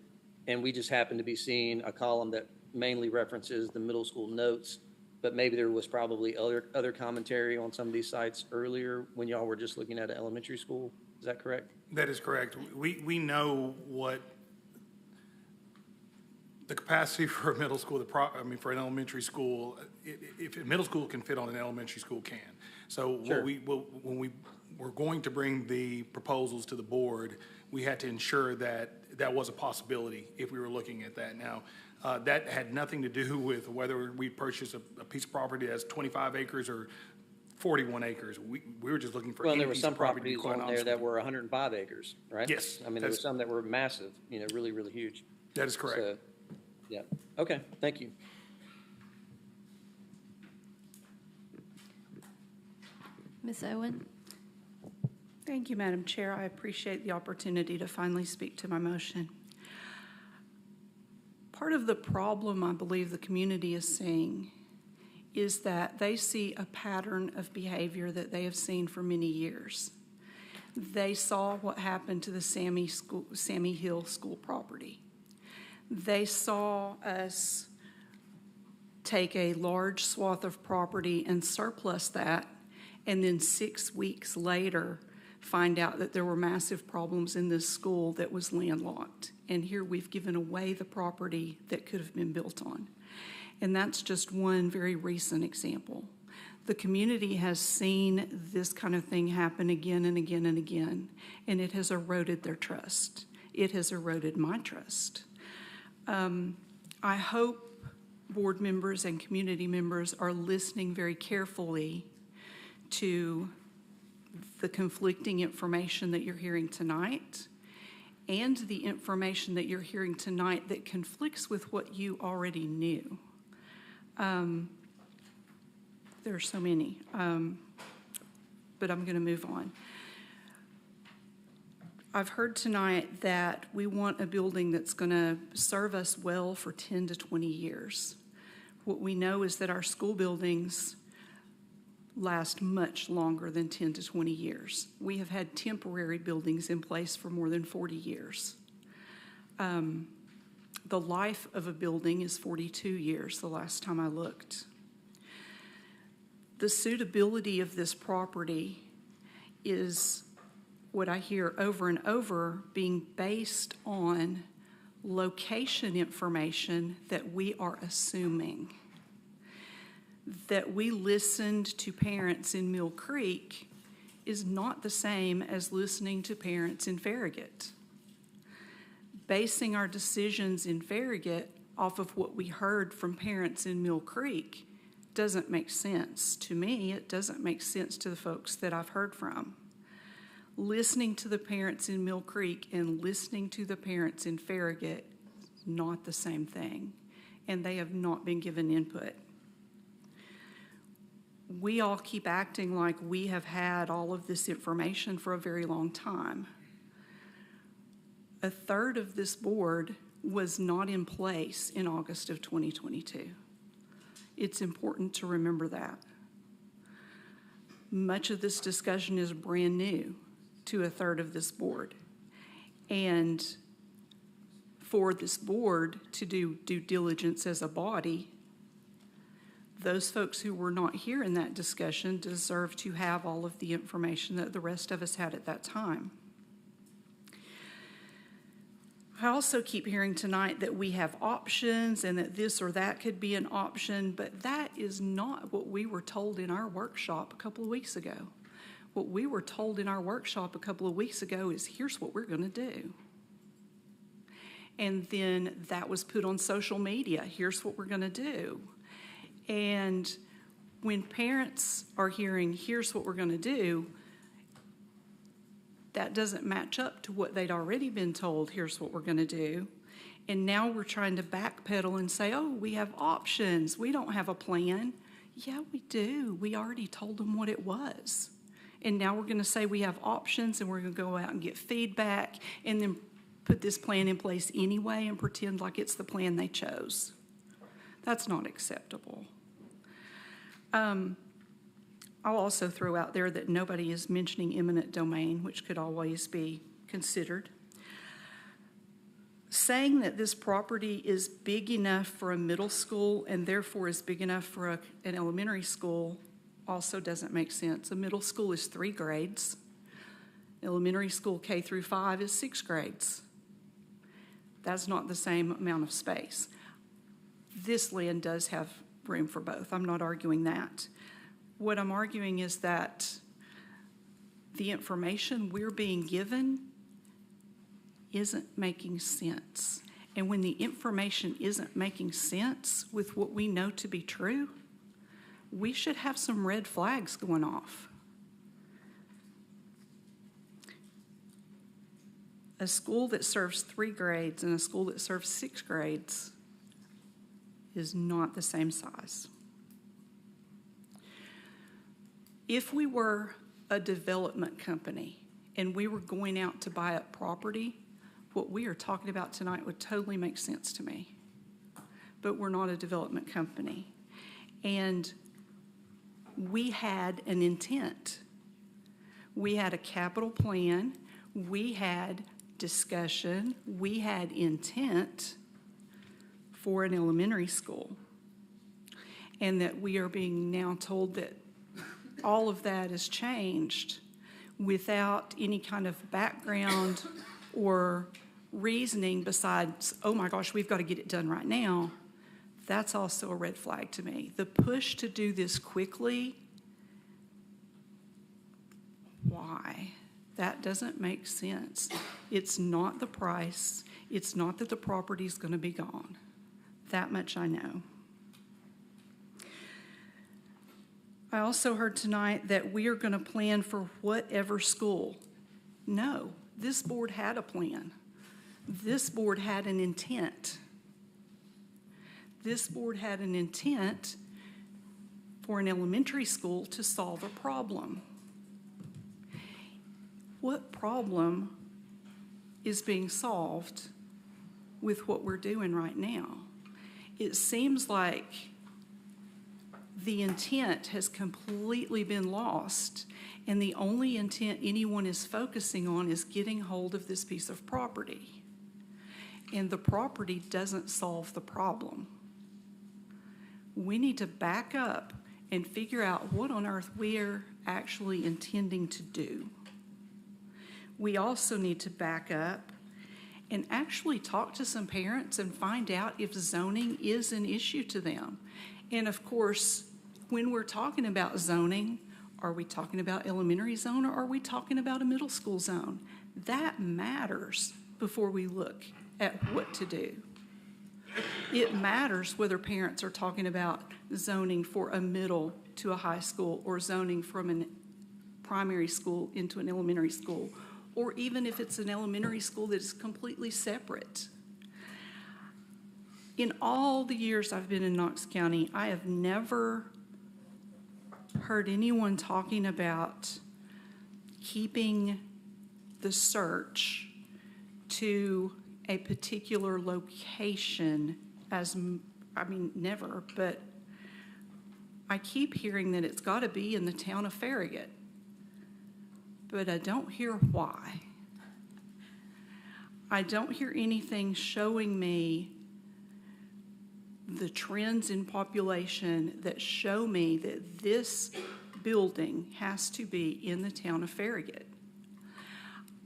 And we just happen to be seeing a column that mainly references the middle school notes, but maybe there was probably other commentary on some of these sites earlier when y'all were just looking at an elementary school. Is that correct? That is correct. We know what the capacity for a middle school, for an elementary school, if a middle school can fit on an elementary school can. So sure. When we were going to bring the proposals to the board, we had to ensure that that was a possibility if we were looking at that. Now, That had nothing to do with whether we purchased a piece of property that's 25 acres or 41 acres. We were just looking for Well, any there were piece some of property. properties on there that were 105 acres, right? Yes, I mean, there were some that were massive, really, really huge. That is correct. So, yeah, okay, thank you. Ms. Owen? Thank you, Madam Chair. I appreciate the opportunity to finally speak to my motion. Part of the problem I believe the community is seeing is that they see a pattern of behavior that they have seen for many years. They saw what happened to the Sammy Hill School property. They saw us take a large swath of property and surplus that, and then 6 weeks later find out that there were massive problems in this school that was landlocked. And here we've given away the property that could have been built on. And that's just one very recent example. The community has seen this kind of thing happen again and again and again, and it has eroded their trust. It has eroded my trust. I hope board members and community members are listening very carefully to the conflicting information that you're hearing tonight and the information that you're hearing tonight that conflicts with what you already knew. There are so many, but I'm going to move on. I've heard tonight that we want a building that's going to serve us well for 10 to 20 years. What we know is that our school buildings last much longer than 10 to 20 years. We have had temporary buildings in place for more than 40 years. The life of a building is 42 years, the last time I looked. The suitability of this property is what I hear over and over being based on location information that we are assuming. That we listened to parents in Mill Creek is not the same as listening to parents in Farragut. Basing our decisions in Farragut off of what we heard from parents in Mill Creek doesn't make sense. To me, it doesn't make sense to the folks that I've heard from. Listening to the parents in Mill Creek and listening to the parents in Farragut is not the same thing, and they have not been given input. We all keep acting like we have had all of this information for a very long time. A third of this board was not in place in August of 2022. It's important to remember that. Much of this discussion is brand new to a third of this board. And for this board to do due diligence as a body, those folks who were not here in that discussion deserve to have all of the information that the rest of us had at that time. I also keep hearing tonight that we have options and that this or that could be an option, but that is not what we were told in our workshop a couple of weeks ago. What we were told in our workshop a couple of weeks ago is, here's what we're going to do. And then that was put on social media. Here's what we're going to do. And when parents are hearing, here's what we're going to do, that doesn't match up to what they'd already been told, here's what we're going to do. And now we're trying to backpedal and say, oh, we have options. We don't have a plan. Yeah, we do. We already told them what it was. And now we're going to say we have options and we're going to go out and get feedback and then put this plan in place anyway and pretend like it's the plan they chose. That's not acceptable. I'll also throw out there that nobody is mentioning eminent domain, which could always be considered. Saying that this property is big enough for a middle school and therefore is big enough for an elementary school also doesn't make sense. A middle school is 3 grades. Elementary school K through 5 is 6 grades. That's not the same amount of space. This land does have room for both. I'm not arguing that. What I'm arguing is that the information we're being given isn't making sense. And when the information isn't making sense with what we know to be true, we should have some red flags going off. A school that serves 3 grades and a school that serves 6 grades is not the same size. If we were a development company and we were going out to buy up property, what we are talking about tonight would totally make sense to me. But we're not a development company. And we had an intent. We had a capital plan. We had discussion. We had intent for an elementary school. And that we are being now told that all of that has changed without any kind of background or reasoning besides, oh my gosh, we've got to get it done right now. That's also a red flag to me. The push to do this quickly, why? That doesn't make sense. It's not the price. It's not that the property's going to be gone. That much I know. I also heard tonight that we are going to plan for whatever school. No, this board had a plan. This board had an intent. This board had an intent for an elementary school to solve a problem. What problem is being solved with what we're doing right now? It seems like the intent has completely been lost, and the only intent anyone is focusing on is getting hold of this piece of property. And the property doesn't solve the problem. We need to back up and figure out what on earth we're actually intending to do. We also need to back up and actually talk to some parents and find out if zoning is an issue to them. And of course, when we're talking about zoning, are we talking about elementary zone or are we talking about a middle school zone? That matters before we look at what to do. It matters whether parents are talking about zoning for a middle to a high school or zoning from a primary school into an elementary school, or even if it's an elementary school that is completely separate. In all the years I've been in Knox County, I have never heard anyone talking about keeping the search to a particular location never, but I keep hearing that it's got to be in the town of Farragut, but I don't hear why. I don't hear anything showing me the trends in population that show me that this building has to be in the town of Farragut.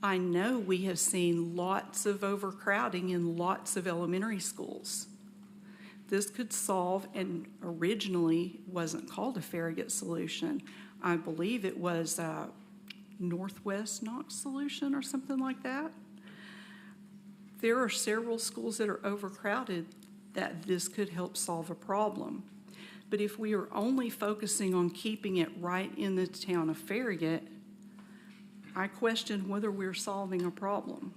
I know we have seen lots of overcrowding in lots of elementary schools. This could solve, and originally wasn't called a Farragut solution. I believe it was a Northwest Knox solution or something like that. There are several schools that are overcrowded that this could help solve a problem. But if we are only focusing on keeping it right in the town of Farragut, I question whether we're solving a problem.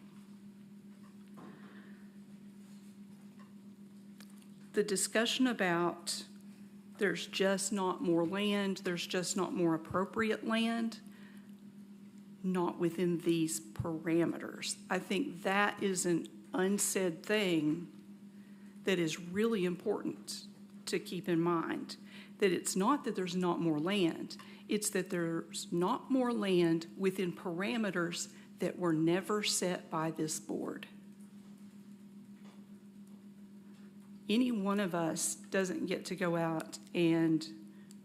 The discussion about there's just not more land, there's just not more appropriate land, not within these parameters. I think that is an unsaid thing that is really important to keep in mind. That it's not that there's not more land, it's that there's not more land within parameters that were never set by this board. Any one of us doesn't get to go out and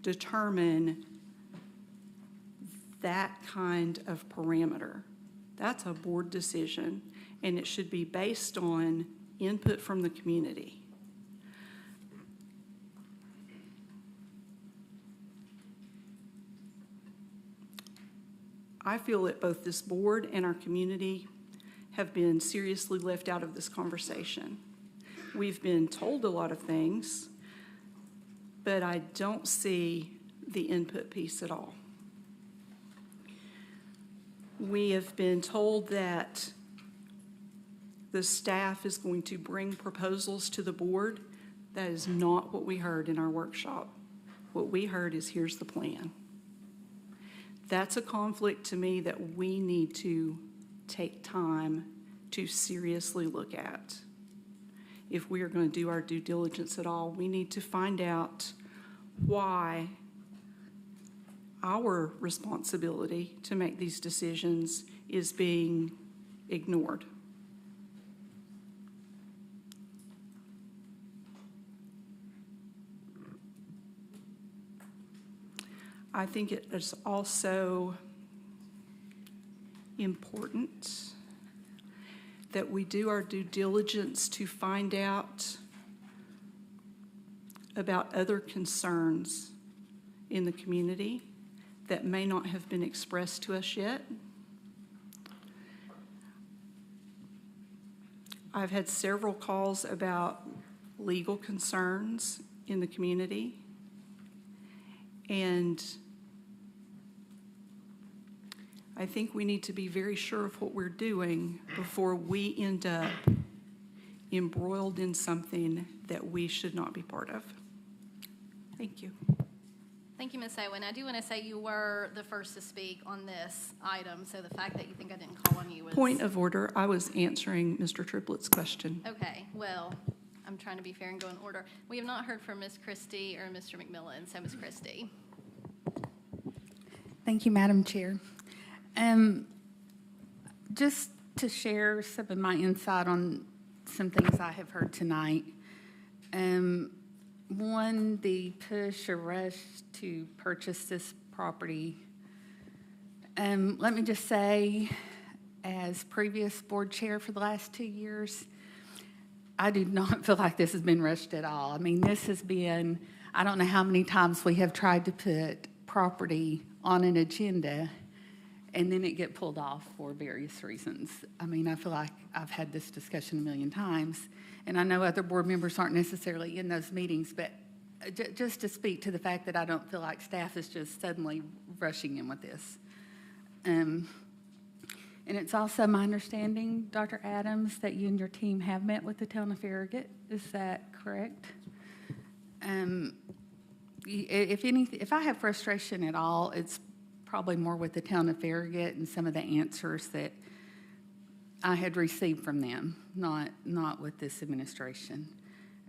determine that kind of parameter. That's a board decision, and it should be based on input from the community. I feel that both this board and our community have been seriously left out of this conversation. We've been told a lot of things, but I don't see the input piece at all. We have been told that the staff is going to bring proposals to the board. That is not what we heard in our workshop. What we heard is, here's the plan. That's a conflict to me that we need to take time to seriously look at. If we are going to do our due diligence at all, we need to find out why our responsibility to make these decisions is being ignored. I think it is also important that we do our due diligence to find out about other concerns in the community that may not have been expressed to us yet. I've had several calls about legal concerns in the community, and I think we need to be very sure of what we're doing before we end up embroiled in something that we should not be part of. Thank you. Thank you, Ms. Owen. I do want to say you were the first to speak on this item, so the fact that you think I didn't call on you was... Point of order. I was answering Mr. Triplett's question. Okay, well, I'm trying to be fair and go in order. We have not heard from Ms. Christie or Mr. McMillan, so Ms. Christie. Thank you, Madam Chair. Just to share some of my insight on some things I have heard tonight. One, the push or rush to purchase this property. Let me just say, as previous board chair for the last 2 years, I do not feel like this has been rushed at all. I mean, this has been, I don't know how many times we have tried to put property on an agenda and then it get pulled off for various reasons. I mean, I feel like I've had this discussion a million times, and I know other board members aren't necessarily in those meetings, but just to speak to the fact that I don't feel like staff is just suddenly rushing in with this. And it's also my understanding, Dr. Adams, that you and your team have met with the town of Farragut. Is that correct? If I have frustration at all, it's probably more with the town of Farragut and some of the answers that I had received from them, not with this administration.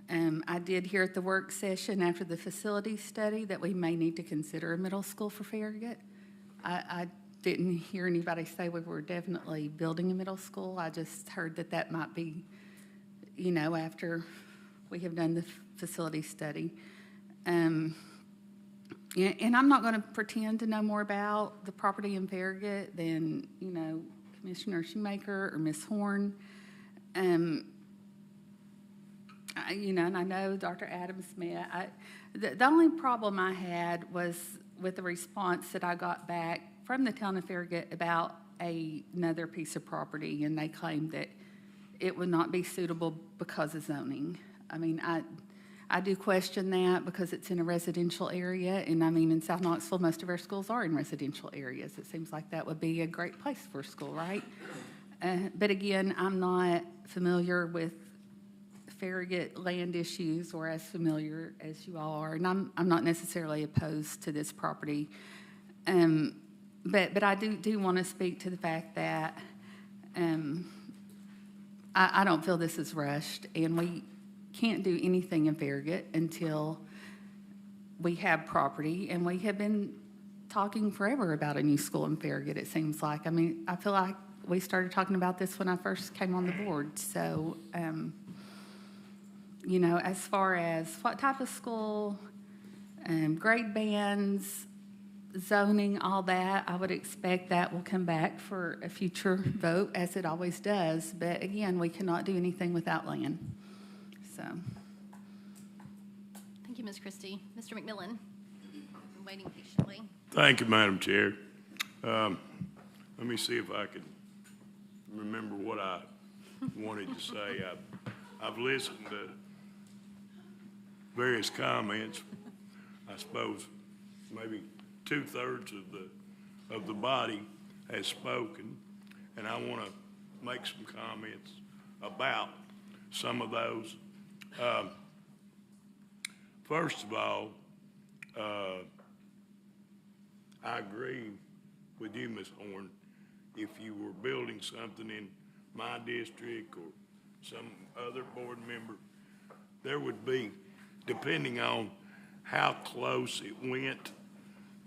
I did hear at the work session after the facility study that we may need to consider a middle school for Farragut. I didn't hear anybody say we were definitely building a middle school. I just heard that might be, after we have done the facility study. And I'm not going to pretend to know more about the property in Farragut than, Commissioner Shoemaker or Ms. Horn. And I know Dr. Adams met. The only problem I had was with the response that I got back from the town of Farragut about another piece of property, and they claimed that it would not be suitable because of zoning. I mean, I do question that because it's in a residential area, and I mean, in South Knoxville, most of our schools are in residential areas. It seems like that would be a great place for a school, right? But again, I'm not familiar with Farragut land issues or as familiar as you all are, and I'm not necessarily opposed to this property. But I do want to speak to the fact that I don't feel this is rushed, and we can't do anything in Farragut until we have property, and we have been talking forever about a new school in Farragut, it seems like. I mean, I feel like we started talking about this when I first came on the board. So, as far as what type of school, grade bands, zoning, all that, I would expect that will come back for a future vote, as it always does. But again, we cannot do anything without land. So. Thank you, Ms. Christie. Mr. McMillan, I'm waiting patiently. Thank you, Madam Chair. Let me see if I can remember what I wanted to say. I've listened to various comments. I suppose maybe 2/3 of the body has spoken, and I want to make some comments about some of those. First of all, I agree with you, Ms. Horn. If you were building something in my district or some other board member, there would be, depending on how close it went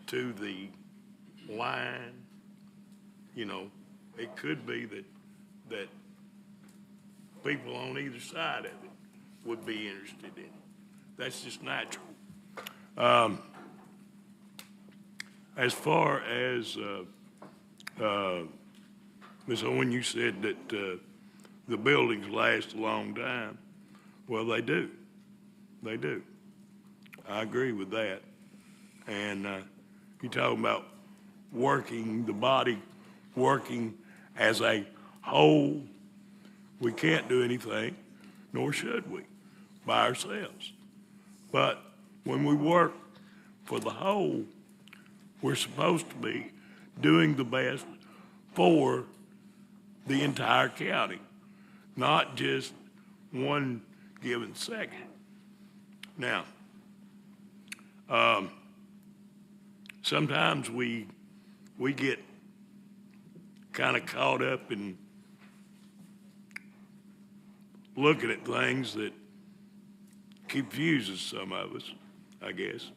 to the line, you know, it could be that people on either side of it would be interested in it. That's just natural. As far as Ms. Owen, you said that the buildings last a long time. Well, they do. They do. I agree with that. And you're talking about working, the body working as a whole. We can't do anything, nor should we, by ourselves. But when we work for the whole, we're supposed to be doing the best for the entire county, not just one given second. Now, sometimes we get kind of caught up in looking at things that confuses some of us, I guess,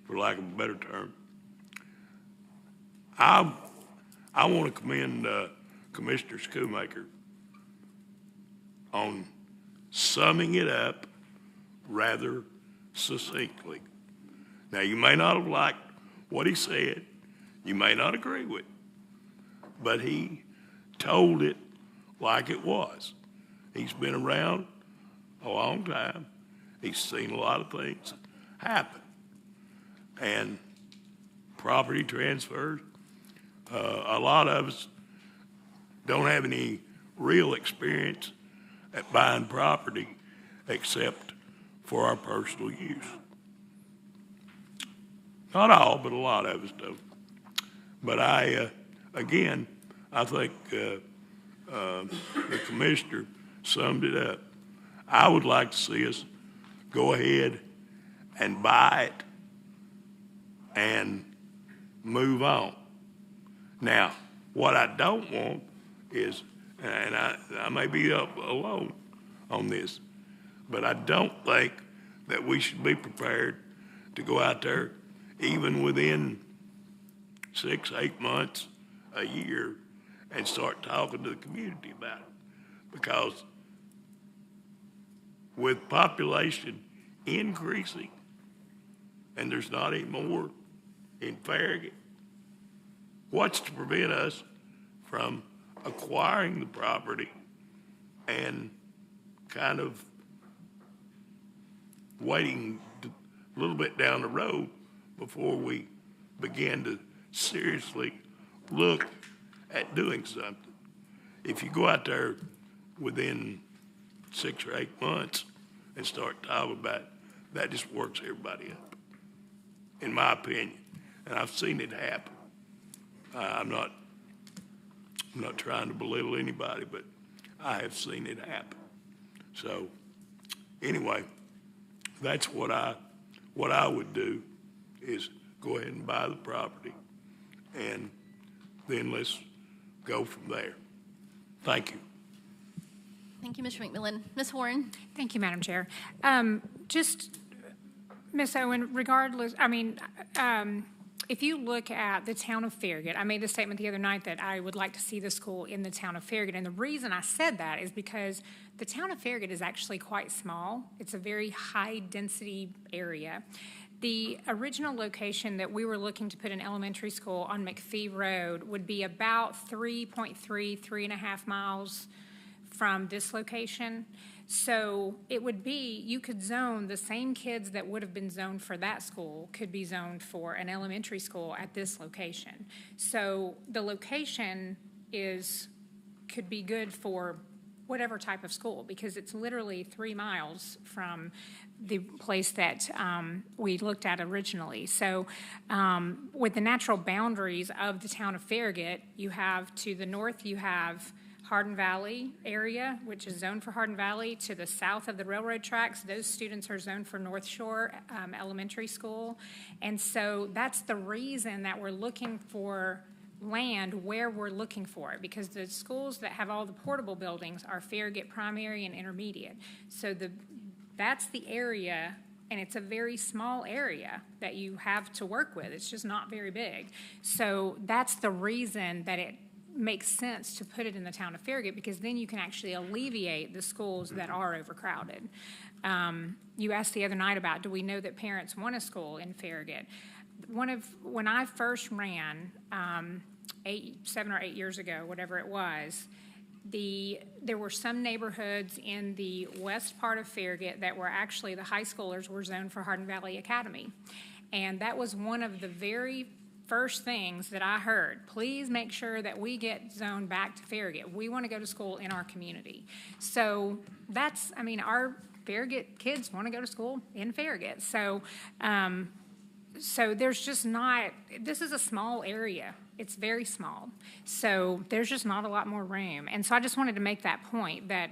for lack of a better term. I want to commend Commissioner Schoonmaker on summing it up rather succinctly. Now, you may not have liked what he said. You may not agree with it. But he told it like it was. He's been around a long time. He's seen a lot of things happen. And property transfers, a lot of us don't have any real experience at buying property except for our personal use. Not all, but a lot of us don't. But again, I think the commissioner summed it up. I would like to see us go ahead and buy it and move on. Now, what I don't want is, and I may be up alone on this, but I don't think that we should be prepared to go out there even within 6, 8 months, a year, and start talking to the community about it. Because with population increasing, and there's not any more in Farragut, what's to prevent us from acquiring the property and kind of waiting a little bit down the road before we begin to seriously look at doing something? If you go out there within 6 or 8 months and start talking about it, that just works everybody up, in my opinion. And I've seen it happen. I'm not trying to belittle anybody, but I have seen it happen. So anyway, that's what I would do, is go ahead and buy the property, and then let's go from there. Thank you. Thank you, Mr. McMillan. Ms. Horn? Thank you, Madam Chair. Just, Ms. Owen, regardless, if you look at the town of Farragut, I made the statement the other night that I would like to see the school in the town of Farragut. And the reason I said that is because the town of Farragut is actually quite small. It's a very high-density area. The original location that we were looking to put an elementary school on McPhee Road would be about 3.5 miles from this location. So it would be, you could zone the same kids that would have been zoned for that school could be zoned for an elementary school at this location. So the location could be good for whatever type of school, because it's literally 3 miles from the place that we looked at originally. So with the natural boundaries of the town of Farragut, you have to the north, you have Hardin Valley area, which is zoned for Hardin Valley. To the south of the railroad tracks, those students are zoned for North Shore Elementary School. And so that's the reason that we're looking for land where we're looking for it, because the schools that have all the portable buildings are Farragut Primary and Intermediate. So that's the area, and it's a very small area that you have to work with. It's just not very big. So that's the reason that it makes sense to put it in the town of Farragut, because then you can actually alleviate the schools that are overcrowded. You asked the other night about, do we know that parents want a school in Farragut? When I first ran 7 or 8 years ago, whatever it was, there were some neighborhoods in the west part of Farragut that were actually, the high schoolers were zoned for Hardin Valley Academy. And that was one of the very first things that I heard. Please make sure that we get zoned back to Farragut. We want to go to school in our community. So our Farragut kids want to go to school in Farragut. So there's just not, this is a small area. It's very small. So there's just not a lot more room. And so I just wanted to make that point that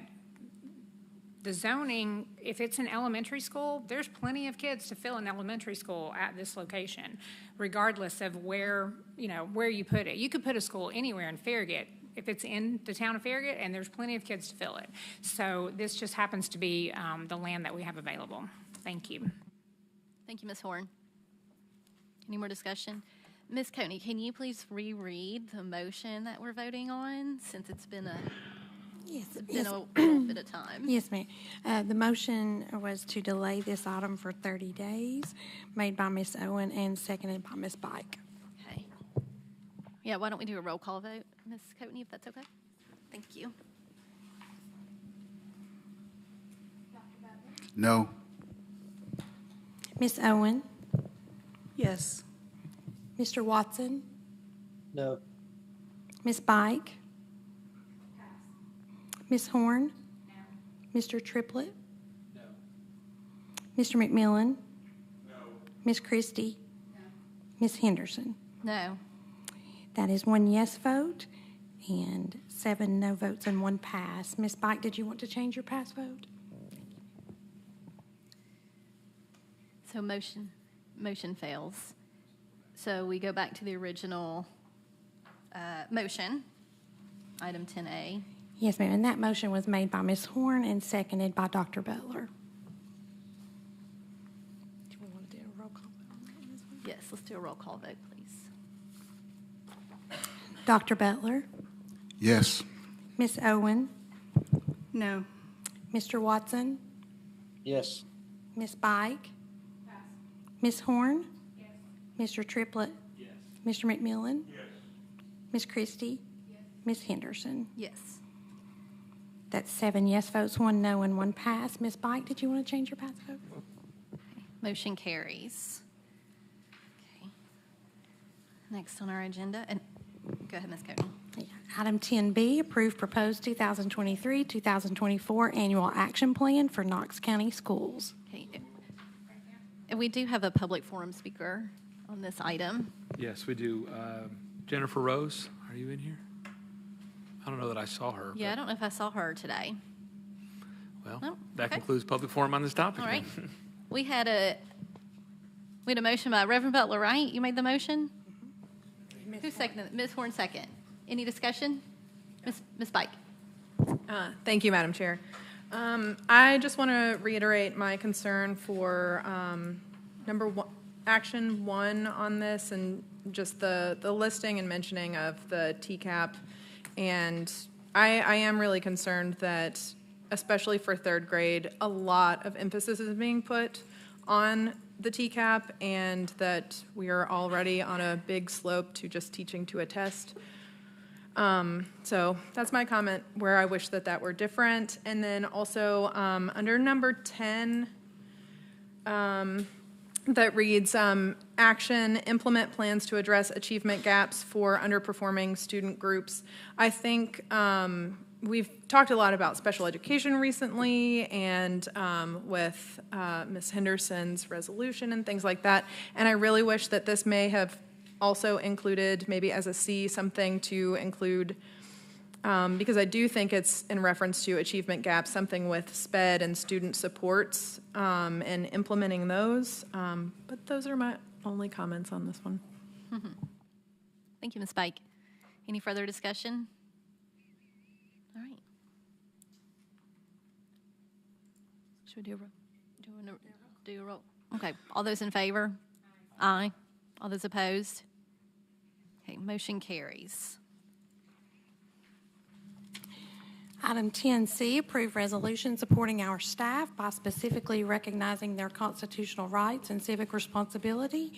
the zoning, if it's an elementary school, there's plenty of kids to fill an elementary school at this location, regardless of where you put it. You could put a school anywhere in Farragut if it's in the town of Farragut, and there's plenty of kids to fill it. So this just happens to be the land that we have available. Thank you. Thank you, Ms. Horn. Any more discussion? Ms. Coatney, can you please reread the motion that we're voting on, since it's been a little bit of time? Yes, ma'am. The motion was to delay this item for 30 days, made by Ms. Owen and seconded by Ms. Bike. Okay. Yeah, why don't we do a roll call vote, Ms. Coatney, if that's okay? Thank you. No. Ms. Owen? Yes. Mr. Watson? No. Ms. Bike? Ms. Horn? No. Mr. Triplett? No. Mr. McMillan? No. Ms. Christie? No. Ms. Henderson? No. That is 1 yes vote and 7 no votes and 1 pass. Ms. Bike, did you want to change your pass vote? So motion fails. So we go back to the original motion, item 10A. Yes, ma'am, and that motion was made by Ms. Horn and seconded by Dr. Butler. Do we want to do a roll call vote on this one? Yes, let's do a roll call vote, please. Dr. Butler? Yes. Ms. Owen? No. Mr. Watson? Yes. Ms. Bike? Yes. Ms. Horn? Yes. Mr. Triplett? Yes. Mr. McMillan? Yes. Ms. Christie? Yes. Ms. Henderson? Yes. That's 7 yes votes, 1 no, and 1 pass. Ms. Bike, did you want to change your pass vote? Okay. Motion carries. Okay. Next on our agenda, and go ahead, Ms. Coatney. Yeah. Item 10B, approve proposed 2023-2024 annual action plan for Knox County Schools. Okay. And we do have a public forum speaker on this item. Yes, we do. Jennifer Rose, are you in here? I don't know that I saw her. Yeah, I don't know if I saw her today. Well, No? that Okay. concludes public forum on this topic. All right. then. We had a motion by Reverend Butler, right? You made the motion? Who seconded it? Ms. Horn second. Any discussion? Ms. Bike? Thank you, Madam Chair. I just want to reiterate my concern for action 1 on this, and just the listing and mentioning of the TCAP. And I am really concerned that, especially for 3rd grade, a lot of emphasis is being put on the TCAP, and that we are already on a big slope to just teaching to a test. So that's my comment, where I wish that were different. And then also under number 10, that reads, action, implement plans to address achievement gaps for underperforming student groups. I think we've talked a lot about special education recently and with Ms. Henderson's resolution and things like that. And I really wish that this may have also included, maybe as a C, something to include, because I do think it's in reference to achievement gaps, something with SPED and student supports and implementing those. But those are my only comments on this one. Mm-hmm. Thank you, Ms. Pike. Any further discussion? All right. Should we do a roll? Do a roll? Okay. All those in favor? Aye. All those opposed? Okay, motion carries. Item 10C, approve resolution supporting our staff by specifically recognizing their constitutional rights and civic responsibility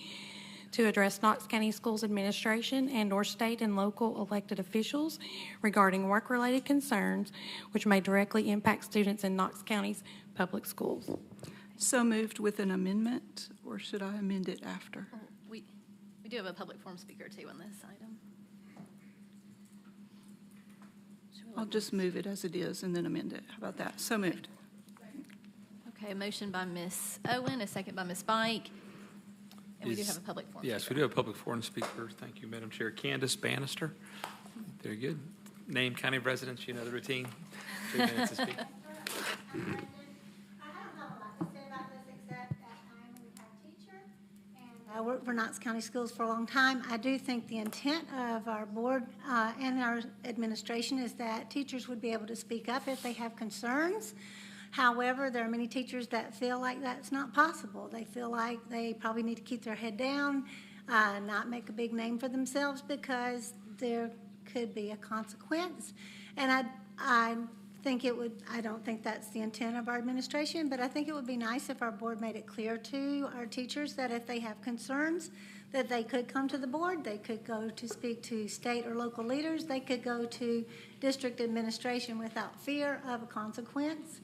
to address Knox County Schools Administration and/or state and local elected officials regarding work-related concerns which may directly impact students in Knox County's public schools. So moved with an amendment, or should I amend it after? Oh, we do have a public forum speaker too on this item. I'll just move it as it is and then amend it. How about that? So moved. Okay, a motion by Ms. Owen, a second by Ms. Pike. And we do have a public forum. Yes, we do have a public forum speaker. Thank you, Madam Chair. Candace Bannister. Very good. Name, county of residence, you know the routine. 2 minutes to speak. I don't have a lot to say about this, except that I'm a retired teacher, and I worked for Knox County Schools for a long time. I do think the intent of our board and our administration is that teachers would be able to speak up if they have concerns. However, there are many teachers that feel like that's not possible. They feel like they probably need to keep their head down, not make a big name for themselves because there could be a consequence. And I think it would, I don't think that's the intent of our administration, but I think it would be nice if our board made it clear to our teachers that if they have concerns, that they could come to the board, they could go to speak to state or local leaders, they could go to district administration without fear of a consequence.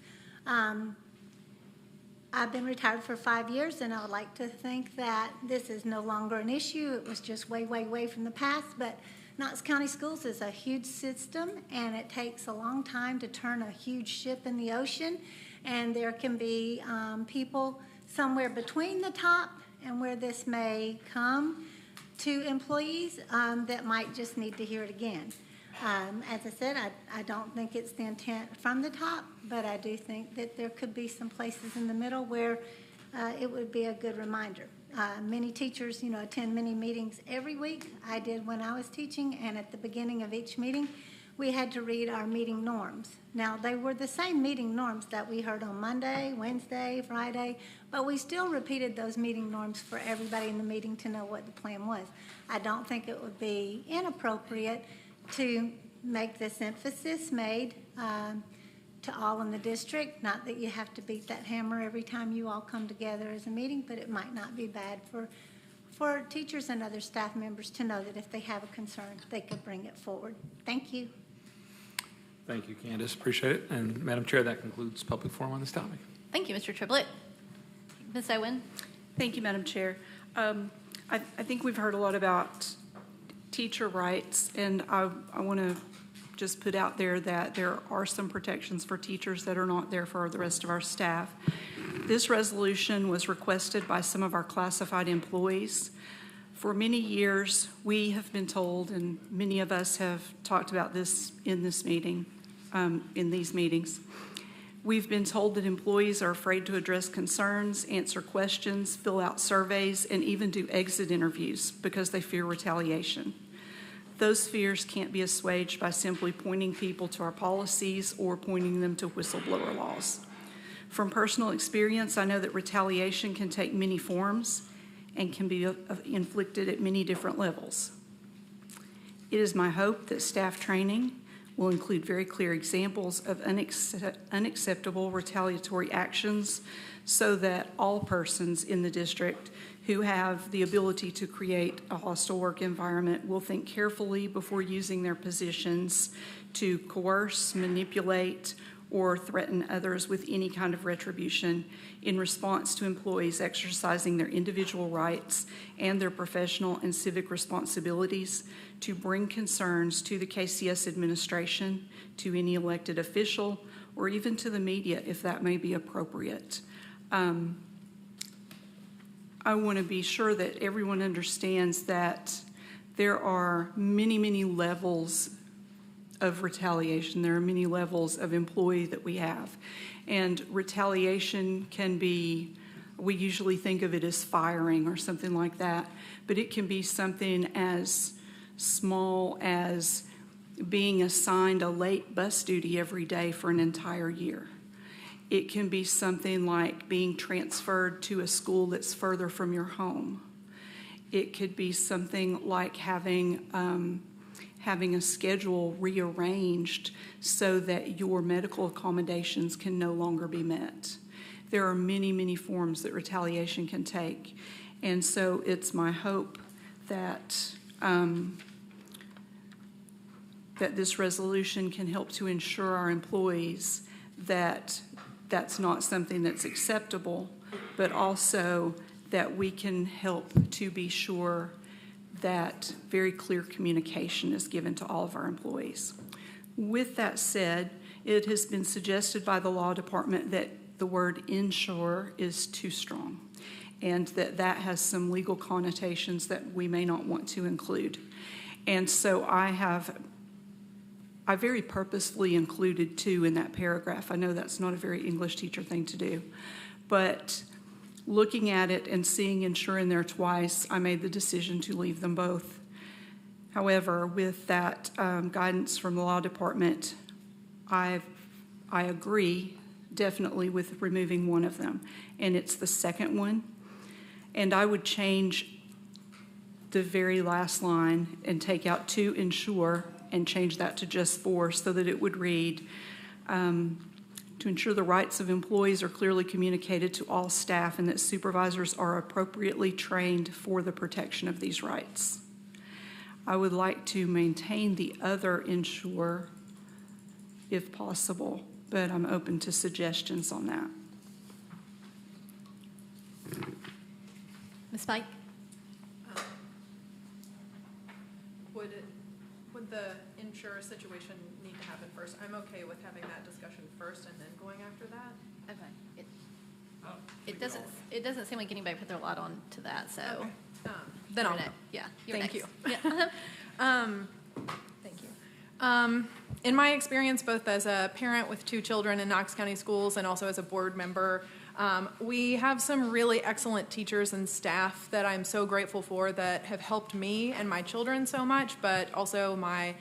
I've been retired for 5 years, and I would like to think that this is no longer an issue. It was just way, way, way from the past, but Knox County Schools is a huge system, and it takes a long time to turn a huge ship in the ocean, and there can be people somewhere between the top and where this may come to employees that might just need to hear it again. As I said, I don't think it's the intent from the top, but I do think that there could be some places in the middle where it would be a good reminder. Many teachers, attend many meetings every week. I did when I was teaching, and at the beginning of each meeting, we had to read our meeting norms. Now, they were the same meeting norms that we heard on Monday, Wednesday, Friday, but we still repeated those meeting norms for everybody in the meeting to know what the plan was. I don't think it would be inappropriate to make this emphasis made to all in the district. Not that you have to beat that hammer every time you all come together as a meeting, but it might not be bad for teachers and other staff members to know that if they have a concern, they could bring it forward. Thank you. Thank you, Candace. Appreciate it. And Madam Chair, that concludes public forum on this topic. Thank you, Mr. Triplett. Ms. Owen. Thank you, Madam Chair. I think we've heard a lot about teacher rights, and I want to just put out there that there are some protections for teachers that are not there for the rest of our staff. This resolution was requested by some of our classified employees. For many years, we have been told, and many of us have talked about this in this meeting, in these meetings. We've been told that employees are afraid to address concerns, answer questions, fill out surveys, and even do exit interviews because they fear retaliation. Those fears can't be assuaged by simply pointing people to our policies or pointing them to whistleblower laws. From personal experience, I know that retaliation can take many forms and can be inflicted at many different levels. It is my hope that staff training will include very clear examples of unacceptable retaliatory actions so that all persons in the district who have the ability to create a hostile work environment will think carefully before using their positions to coerce, manipulate, or threaten others with any kind of retribution in response to employees exercising their individual rights and their professional and civic responsibilities to bring concerns to the KCS administration, to any elected official, or even to the media if that may be appropriate. I want to be sure that everyone understands that there are many, many levels of retaliation. There are many levels of employee that we have. And retaliation can be, we usually think of it as firing or something like that, but it can be something as small as being assigned a late bus duty every day for an entire year. It can be something like being transferred to a school that's further from your home. It could be something like having a schedule rearranged so that your medical accommodations can no longer be met. There are many, many forms that retaliation can take. And so it's my hope that that this resolution can help to ensure our employees that that's not something that's acceptable, but also that we can help to be sure that very clear communication is given to all of our employees. With that said, it has been suggested by the law department that the word ensure is too strong, and that has some legal connotations that we may not want to include. And so I very purposefully included two in that paragraph. I know that's not a very English teacher thing to do, but looking at it and seeing ensure in there twice, I made the decision to leave them both. However, with that guidance from the law department, I agree definitely with removing one of them, and it's the second one. And I would change the very last line and take out to ensure and change that to just for, so that it would read, to ensure the rights of employees are clearly communicated to all staff and that supervisors are appropriately trained for the protection of these rights. I would like to maintain the other ensure if possible, but I'm open to suggestions on that. Ms. Pike? Would the ensure situation need to happen first? I'm okay with having that discussion first and then going after that. Okay. It doesn't seem like anybody put their lot on to that, so. Okay. Then I'll know. Yeah. Thank you. Yeah. Thank you. In my experience, both as a parent with 2 children in Knox County Schools and also as a board member, we have some really excellent teachers and staff that I'm so grateful for that have helped me and my children so much, but also my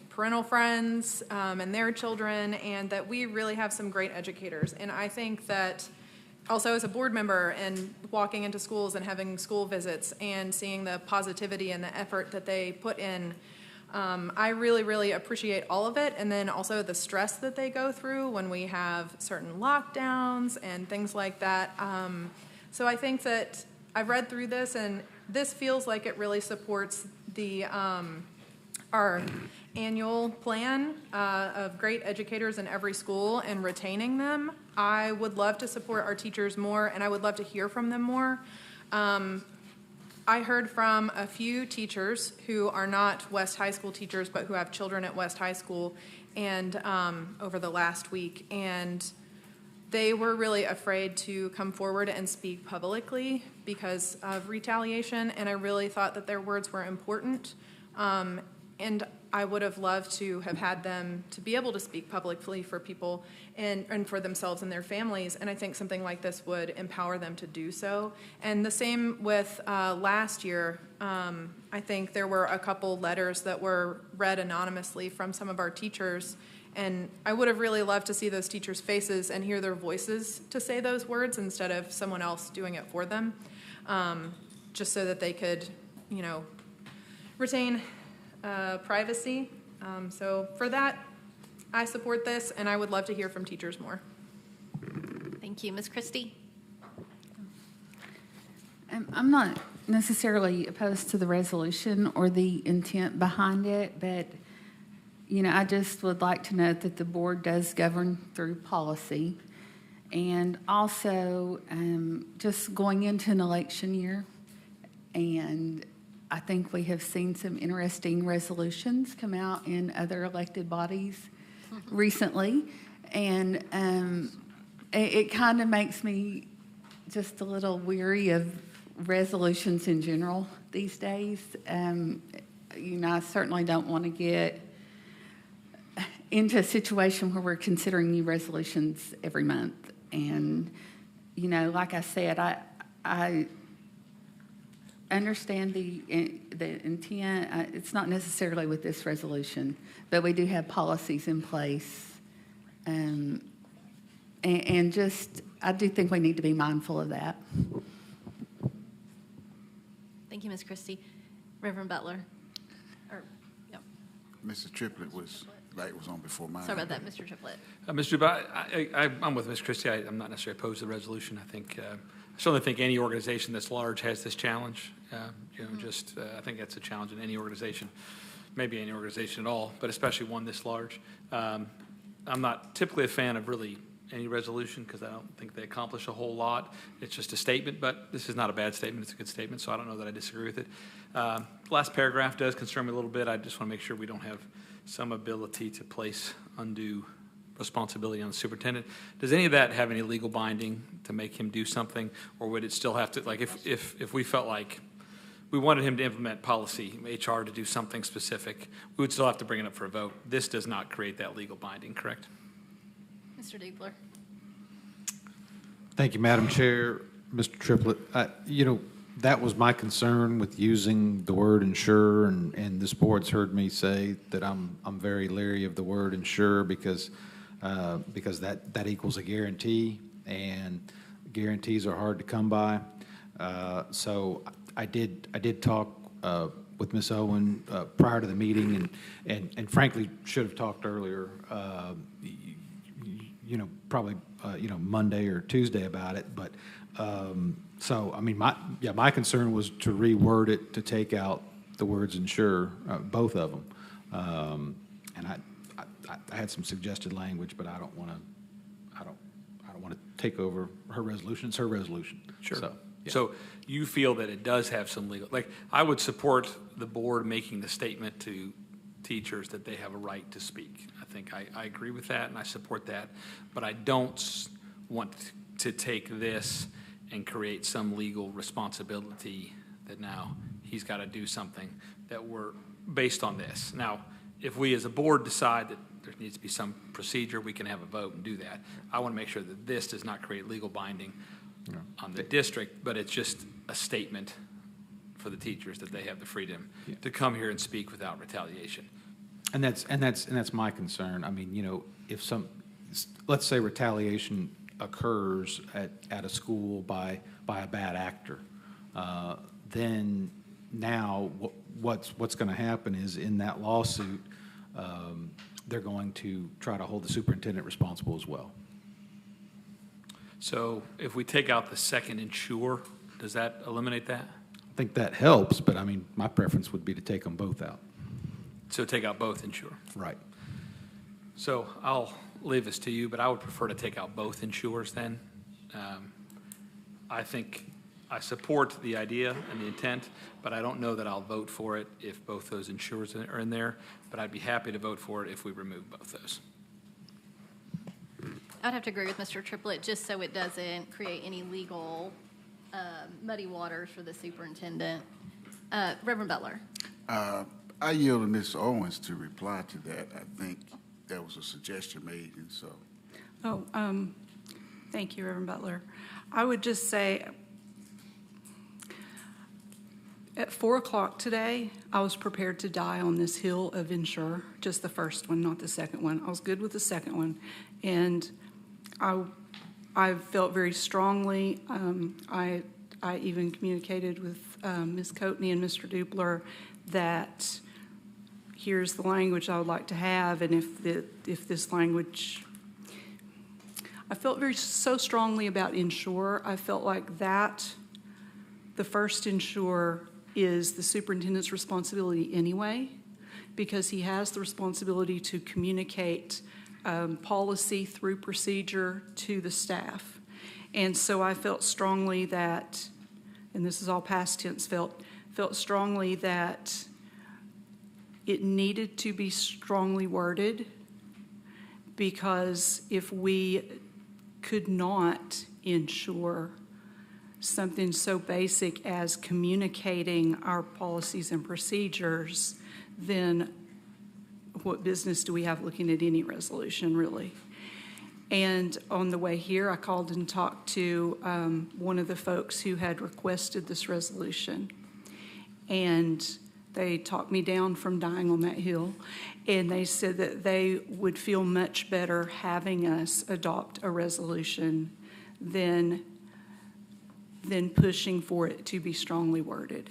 parental friends and their children, and that we really have some great educators. And I think that also as a board member and walking into schools and having school visits and seeing the positivity and the effort that they put in, I really, really appreciate all of it, and then also the stress that they go through when we have certain lockdowns and things like that. So I think that I've read through this, and this feels like it really supports the our annual plan of great educators in every school and retaining them. I would love to support our teachers more, and I would love to hear from them more. I heard from a few teachers who are not West High School teachers, but who have children at West High School, and over the last week, and they were really afraid to come forward and speak publicly because of retaliation, and I really thought that their words were important, and I would have loved to have had them to be able to speak publicly for people and for themselves and their families, and I think something like this would empower them to do so. And the same with last year. I think there were a couple letters that were read anonymously from some of our teachers, and I would have really loved to see those teachers' faces and hear their voices to say those words instead of someone else doing it for them, just so that they could, retain privacy. So for that, I support this, and I would love to hear from teachers more. Thank you. Ms. Christie? I'm not necessarily opposed to the resolution or the intent behind it, but, I just would like to note that the board does govern through policy. And also, just going into an election year, and I think we have seen some interesting resolutions come out in other elected bodies recently, and it kind of makes me just a little weary of resolutions in general these days. I certainly don't want to get into a situation where we're considering new resolutions every month. And, like I said, I understand the intent. It's not necessarily with this resolution, but we do have policies in place. And I do think we need to be mindful of that. Thank you, Ms. Christie. Reverend Butler. Mrs. Triplett was on before mine. Sorry about that, Mr. Triplett. Mr. Dubay, I'm with Ms. Christie. I'm not necessarily opposed to the resolution. I certainly think any organization that's large has this challenge. I think that's a challenge in any organization, maybe any organization at all, but especially one this large. I'm not typically a fan of really any resolution because I don't think they accomplish a whole lot. It's just a statement, but this is not a bad statement. It's a good statement, so I don't know that I disagree with it. The last paragraph does concern me a little bit. I just want to make sure we don't have some ability to place undue responsibility on the superintendent. Does any of that have any legal binding to make him do something, or would it still have to, like if we felt like we wanted him to implement policy, HR to do something specific, we would still have to bring it up for a vote. This does not create that legal binding, correct? Mr. Diebler. Thank you, Madam Chair. Mr. Triplett, that was my concern with using the word ensure, and this board's heard me say that I'm very leery of the word ensure because that equals a guarantee, and guarantees are hard to come by. So I did talk with Ms. Owen prior to the meeting, and frankly should have talked earlier. Probably Monday or Tuesday about it, but so I mean my concern was to reword it to take out the words ensure, both of them, and I had some suggested language, but I don't want to take over her resolution. It's her resolution. Sure. So, yeah. So you feel that it does have some legal, I would support the board making the statement to teachers that they have a right to speak. I think I agree with that, and I support that, but I don't want to take this and create some legal responsibility that now he's got to do something that we're based on this. Now, if we as a board decide that there needs to be some procedure, we can have a vote and do that. I want to make sure that this does not create legal binding on the district, but it's just a statement for the teachers that they have the freedom to come here and speak without retaliation. And that's my concern. I mean, if let's say retaliation occurs at a school by a bad actor, then now what's going to happen is in that lawsuit, they're going to try to hold the superintendent responsible as well. So if we take out the second ensure, does that eliminate that? I think that helps, but I mean, my preference would be to take them both out. So take out both ensure. Right. So I'll leave this to you, but I would prefer to take out both ensures then. I think I support the idea and the intent, but I don't know that I'll vote for it if both those ensures are in there, but I'd be happy to vote for it if we remove both those. I'd have to agree with Mr. Triplett, just so it doesn't create any legal muddy waters for the superintendent. Reverend Butler. I yield to Ms. Owens to reply to that. I think that was a suggestion made, and so. Thank you, Reverend Butler. I would just say, at 4 o'clock today, I was prepared to die on this hill of ensure, just the first one, not the second one. I was good with the second one, and I felt very strongly. I even communicated with Ms. Coatney and Mr. Dubler that here's the language I would like to have, and if this language, I felt so strongly about ensure. I felt like that the first ensure is the superintendent's responsibility anyway, because he has the responsibility to communicate policy through procedure to the staff. And so I felt strongly that, and this is all past tense, felt strongly that it needed to be strongly worded, because if we could not ensure something so basic as communicating our policies and procedures, then what business do we have looking at any resolution, really? And on the way here, I called and talked to one of the folks who had requested this resolution. And they talked me down from dying on that hill. And they said that they would feel much better having us adopt a resolution than pushing for it to be strongly worded.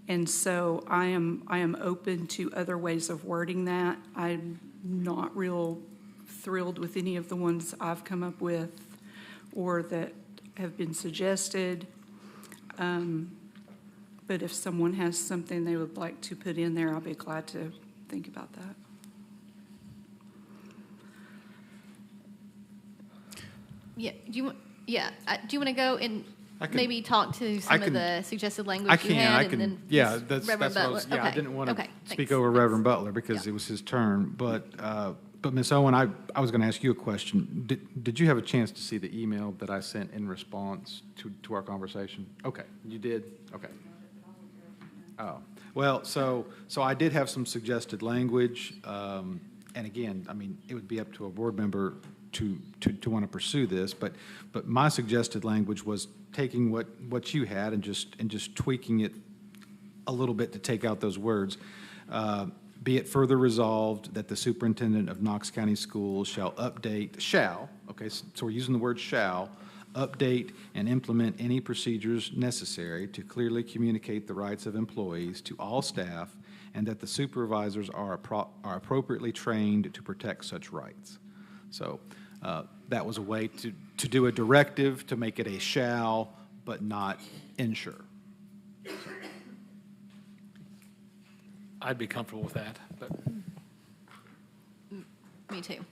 And so I am open to other ways of wording that. I'm not real thrilled with any of the ones I've come up with or that have been suggested. But if someone has something they would like to put in there, I'll be glad to think about that. Yeah. Do you want to go and maybe talk to some of the suggested language I can. you had? I and can. then Yeah, Ms. that's Reverend what I Butler? was. Yeah, I Okay. didn't want to Okay, speak thanks. over Reverend Butler because it was his turn. But Ms. Owen, I was going to ask you a question. Did you have a chance to see the email that I sent in response to our conversation? Okay, you did. Okay. Oh, well, so I did have some suggested language, and again, I mean, it would be up to a board member to want to pursue this, but my suggested language was taking what you had and just tweaking it a little bit to take out those words. Be it further resolved that the superintendent of Knox County Schools shall, okay, so we're using the word shall, update and implement any procedures necessary to clearly communicate the rights of employees to all staff, and that the supervisors are appropriately trained to protect such rights. So that was a way to do a directive, to make it a shall, but not ensure. I'd be comfortable with that, but. Me too.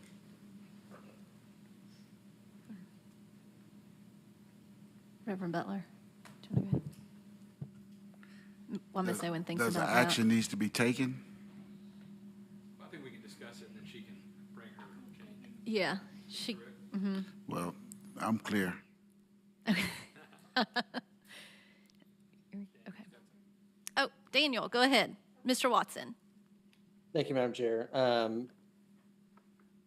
Reverend Butler, do you want to go? Well, Ms. Owen thinks Does about that. action needs to be taken? I think we can discuss it and then she can bring her change. Yeah, she. Mm-hmm. Well, I'm clear. Okay. Oh, Daniel, go ahead. Mr. Watson. Thank you, Madam Chair.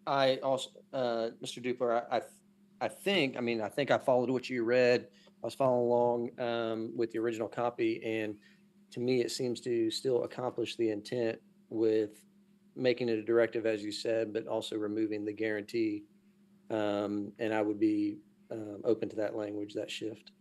I also, Mr. Dupler, I think I followed what you read. I was following along with the original copy, and to me, it seems to still accomplish the intent with making it a directive, as you said, but also removing the guarantee. And I would be open to that language, that shift.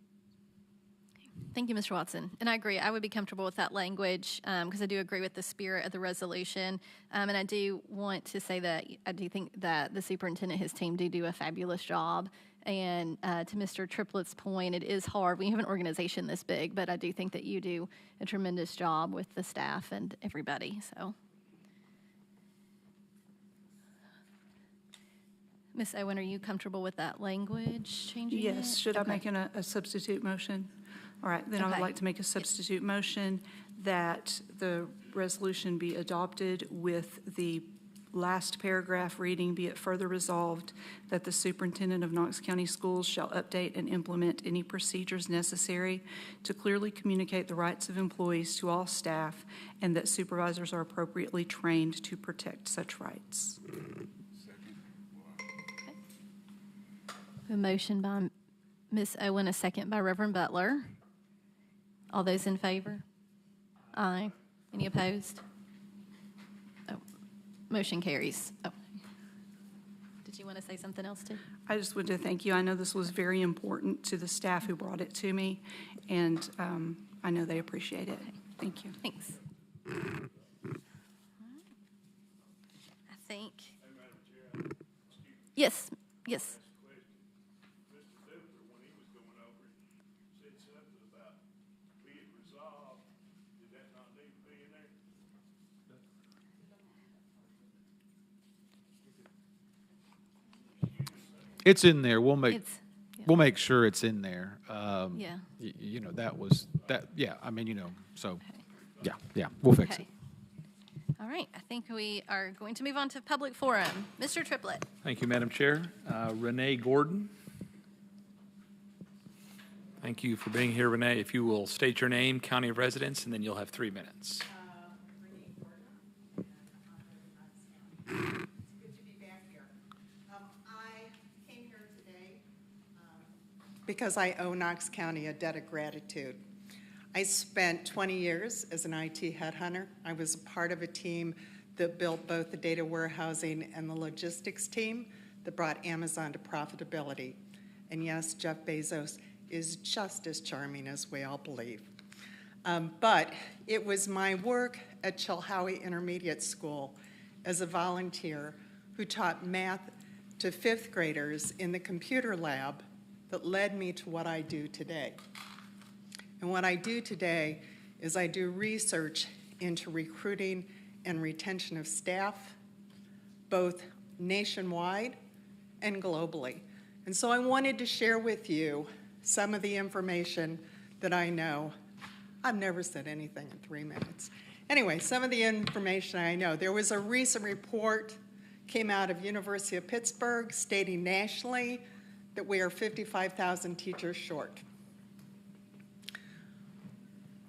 Thank you, Mr. Watson. And I agree. I would be comfortable with that language because I do agree with the spirit of the resolution. And I do want to say that I do think that the superintendent, his team do a fabulous job. And to Mr. Triplett's point, it is hard. We have an organization this big, but I do think that you do a tremendous job with the staff and everybody. So, Ms. Owen, are you comfortable with that language changing? Yes. Should I make a substitute motion? All right, then I would like to make a substitute motion that the resolution be adopted with the last paragraph reading, be it further resolved that the superintendent of Knox County Schools shall update and implement any procedures necessary to clearly communicate the rights of employees to all staff, and that supervisors are appropriately trained to protect such rights. A motion by Ms. Owen, a second by Reverend Butler. All those in favor? Aye. Any opposed? Oh, motion carries. Oh. Did you want to say something else too? I just wanted to thank you. I know this was very important to the staff who brought it to me, and I know they appreciate it. Thank you. Thanks. I think. Yes, yes. It's in there. We'll make sure it's in there. Yeah. That was that. Yeah. I mean, so. Okay. Yeah. We'll fix it. All right, I think we are going to move on to public forum. Mr. Triplett. Thank you, Madam Chair. Renee Gordon. Thank you for being here, Renee. If you will state your name, county of residence, and then you'll have 3 minutes. Because I owe Knox County a debt of gratitude. I spent 20 years as an IT headhunter. I was a part of a team that built both the data warehousing and the logistics team that brought Amazon to profitability. And yes, Jeff Bezos is just as charming as we all believe. But it was my work at Chilhowie Intermediate School as a volunteer who taught math to 5th graders in the computer lab that led me to what I do today. And what I do today is I do research into recruiting and retention of staff, both nationwide and globally. And so I wanted to share with you some of the information that I know. I've never said anything in 3 minutes. Anyway, some of the information I know. There was a recent report came out of University of Pittsburgh stating nationally that we are 55,000 teachers short.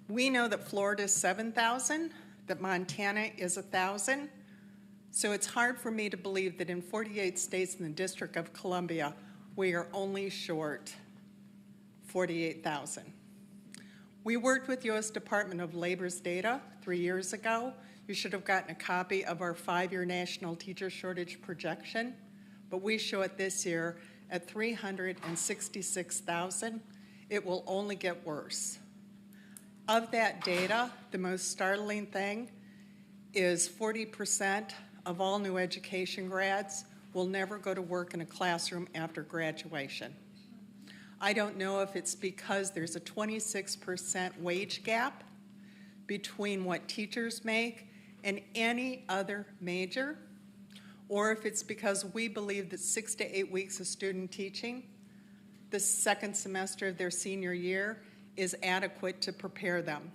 We know that Florida is 7,000, that Montana is 1,000. So it's hard for me to believe that in 48 states in the District of Columbia, we are only short 48,000. We worked with U.S. Department of Labor's data 3 years ago. You should have gotten a copy of our 5-year national teacher shortage projection, but we show it this year at 366,000. It will only get worse. Of that data, the most startling thing is 40% of all new education grads will never go to work in a classroom after graduation. I don't know if it's because there's a 26% wage gap between what teachers make and any other major, or if it's because we believe that 6 to 8 weeks of student teaching, the second semester of their senior year, is adequate to prepare them.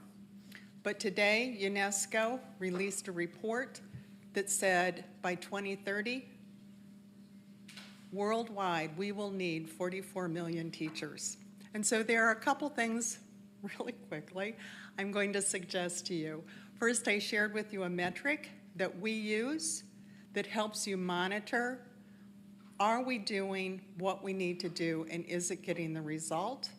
But today, UNESCO released a report that said by 2030, worldwide, we will need 44 million teachers. And so there are a couple things really quickly I'm going to suggest to you. First, I shared with you a metric that we use that helps you monitor, are we doing what we need to do and is it getting the result?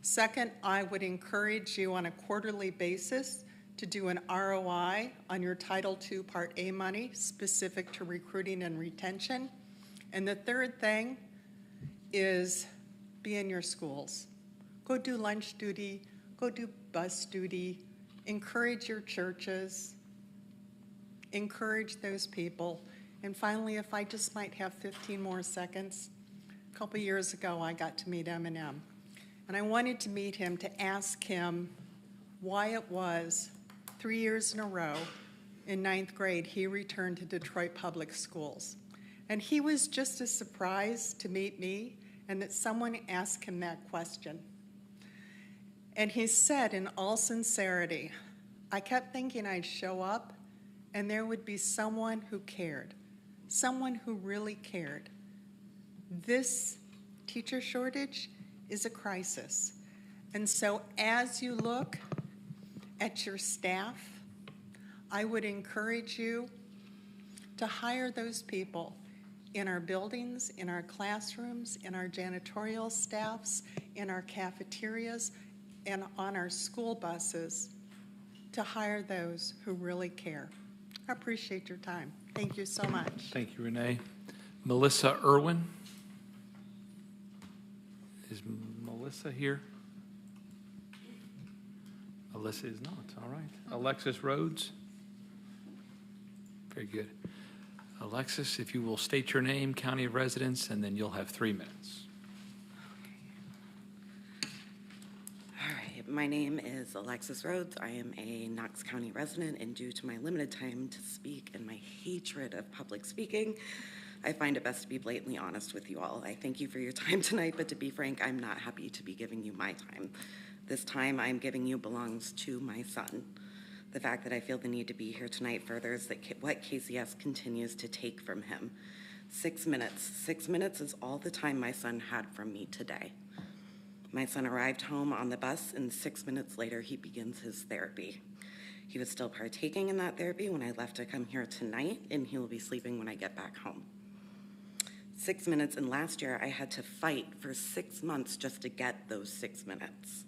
Second, I would encourage you on a quarterly basis to do an ROI on your Title II Part A money specific to recruiting and retention. And the third thing is be in your schools. Go do lunch duty, go do bus duty, encourage your churches, encourage those people. And finally, if I just might have 15 more seconds, a couple years ago I got to meet Eminem. And I wanted to meet him to ask him why it was 3 years in a row in 9th grade he returned to Detroit Public Schools. And he was just as surprised to meet me and that someone asked him that question. And he said in all sincerity, I kept thinking I'd show up and there would be someone who cared, someone who really cared. This teacher shortage is a crisis. And so as you look at your staff, I would encourage you to hire those people in our buildings, in our classrooms, in our janitorial staffs, in our cafeterias, and on our school buses, to hire those who really care. I appreciate your time. Thank you so much. Thank you, Renee. Melissa Irwin. Is Melissa here? Melissa is not. All right. Alexis Rhodes. Very good. Alexis, if you will state your name, county of residence, and then you'll have 3 minutes. All right. My name is Alexis Rhodes. I am a Knox County resident, and due to my limited time to speak and my hatred of public speaking, I find it best to be blatantly honest with you all. I thank you for your time tonight, but to be frank, I'm not happy to be giving you my time. This time I'm giving you belongs to my son. The fact that I feel the need to be here tonight furthers what KCS continues to take from him. 6 minutes. 6 minutes is all the time my son had from me today. My son arrived home on the bus, and 6 minutes later, he begins his therapy. He was still partaking in that therapy when I left to come here tonight, and he will be sleeping when I get back home. 6 minutes, and last year I had to fight for 6 months just to get those 6 minutes.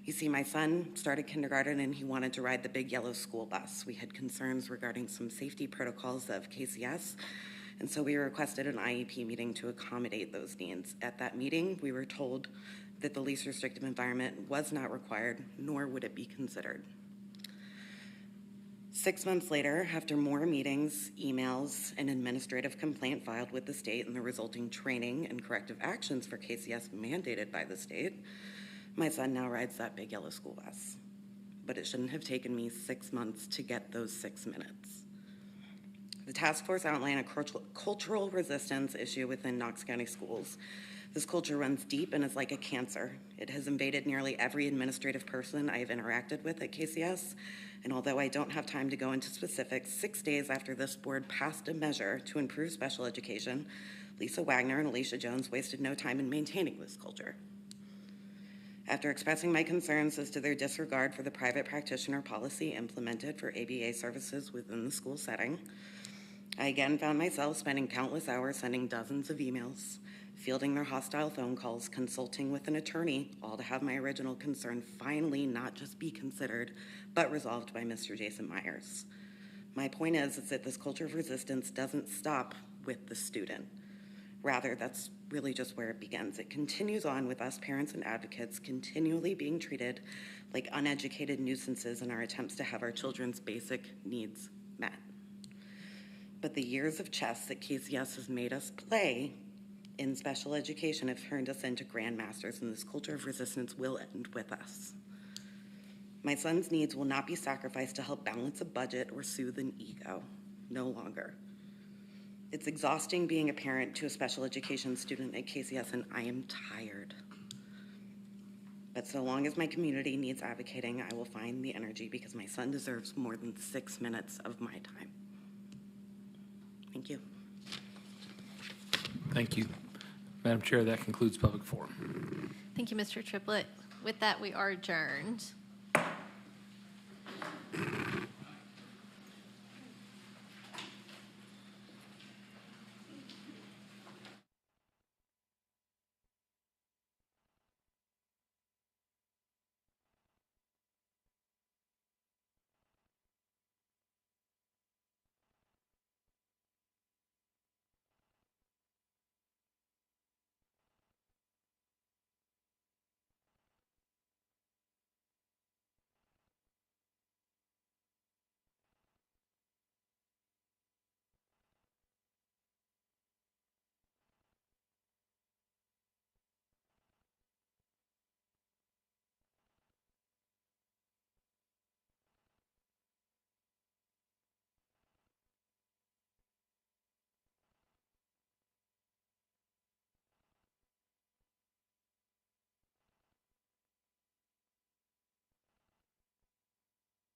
You see, my son started kindergarten and he wanted to ride the big yellow school bus. We had concerns regarding some safety protocols of KCS, and so we requested an IEP meeting to accommodate those needs. At that meeting, we were told that the least restrictive environment was not required, nor would it be considered. 6 months later, after more meetings, emails, and administrative complaint filed with the state and the resulting training and corrective actions for KCS mandated by the state, my son now rides that big yellow school bus. But it shouldn't have taken me 6 months to get those 6 minutes. The task force outlined a cultural resistance issue within Knox County schools. This culture runs deep and is like a cancer. It has invaded nearly every administrative person I have interacted with at KCS, and although I don't have time to go into specifics, 6 days after this board passed a measure to improve special education, Lisa Wagner and Alicia Jones wasted no time in maintaining this culture. After expressing my concerns as to their disregard for the private practitioner policy implemented for ABA services within the school setting, I again found myself spending countless hours sending dozens of emails, fielding their hostile phone calls, consulting with an attorney, all to have my original concern finally not just be considered, but resolved by Mr. Jason Myers. My point is that this culture of resistance doesn't stop with the student. Rather, that's really just where it begins. It continues on with us parents and advocates continually being treated like uneducated nuisances in our attempts to have our children's basic needs met. But the years of chess that KCS has made us play in special education have turned us into grandmasters, and this culture of resistance will end with us. My son's needs will not be sacrificed to help balance a budget or soothe an ego. No longer. It's exhausting being a parent to a special education student at KCS, and I am tired. But so long as my community needs advocating, I will find the energy because my son deserves more than 6 minutes of my time. Thank you. Thank you. Madam Chair, that concludes public forum. Thank you, Mr. Triplett. With that, we are adjourned.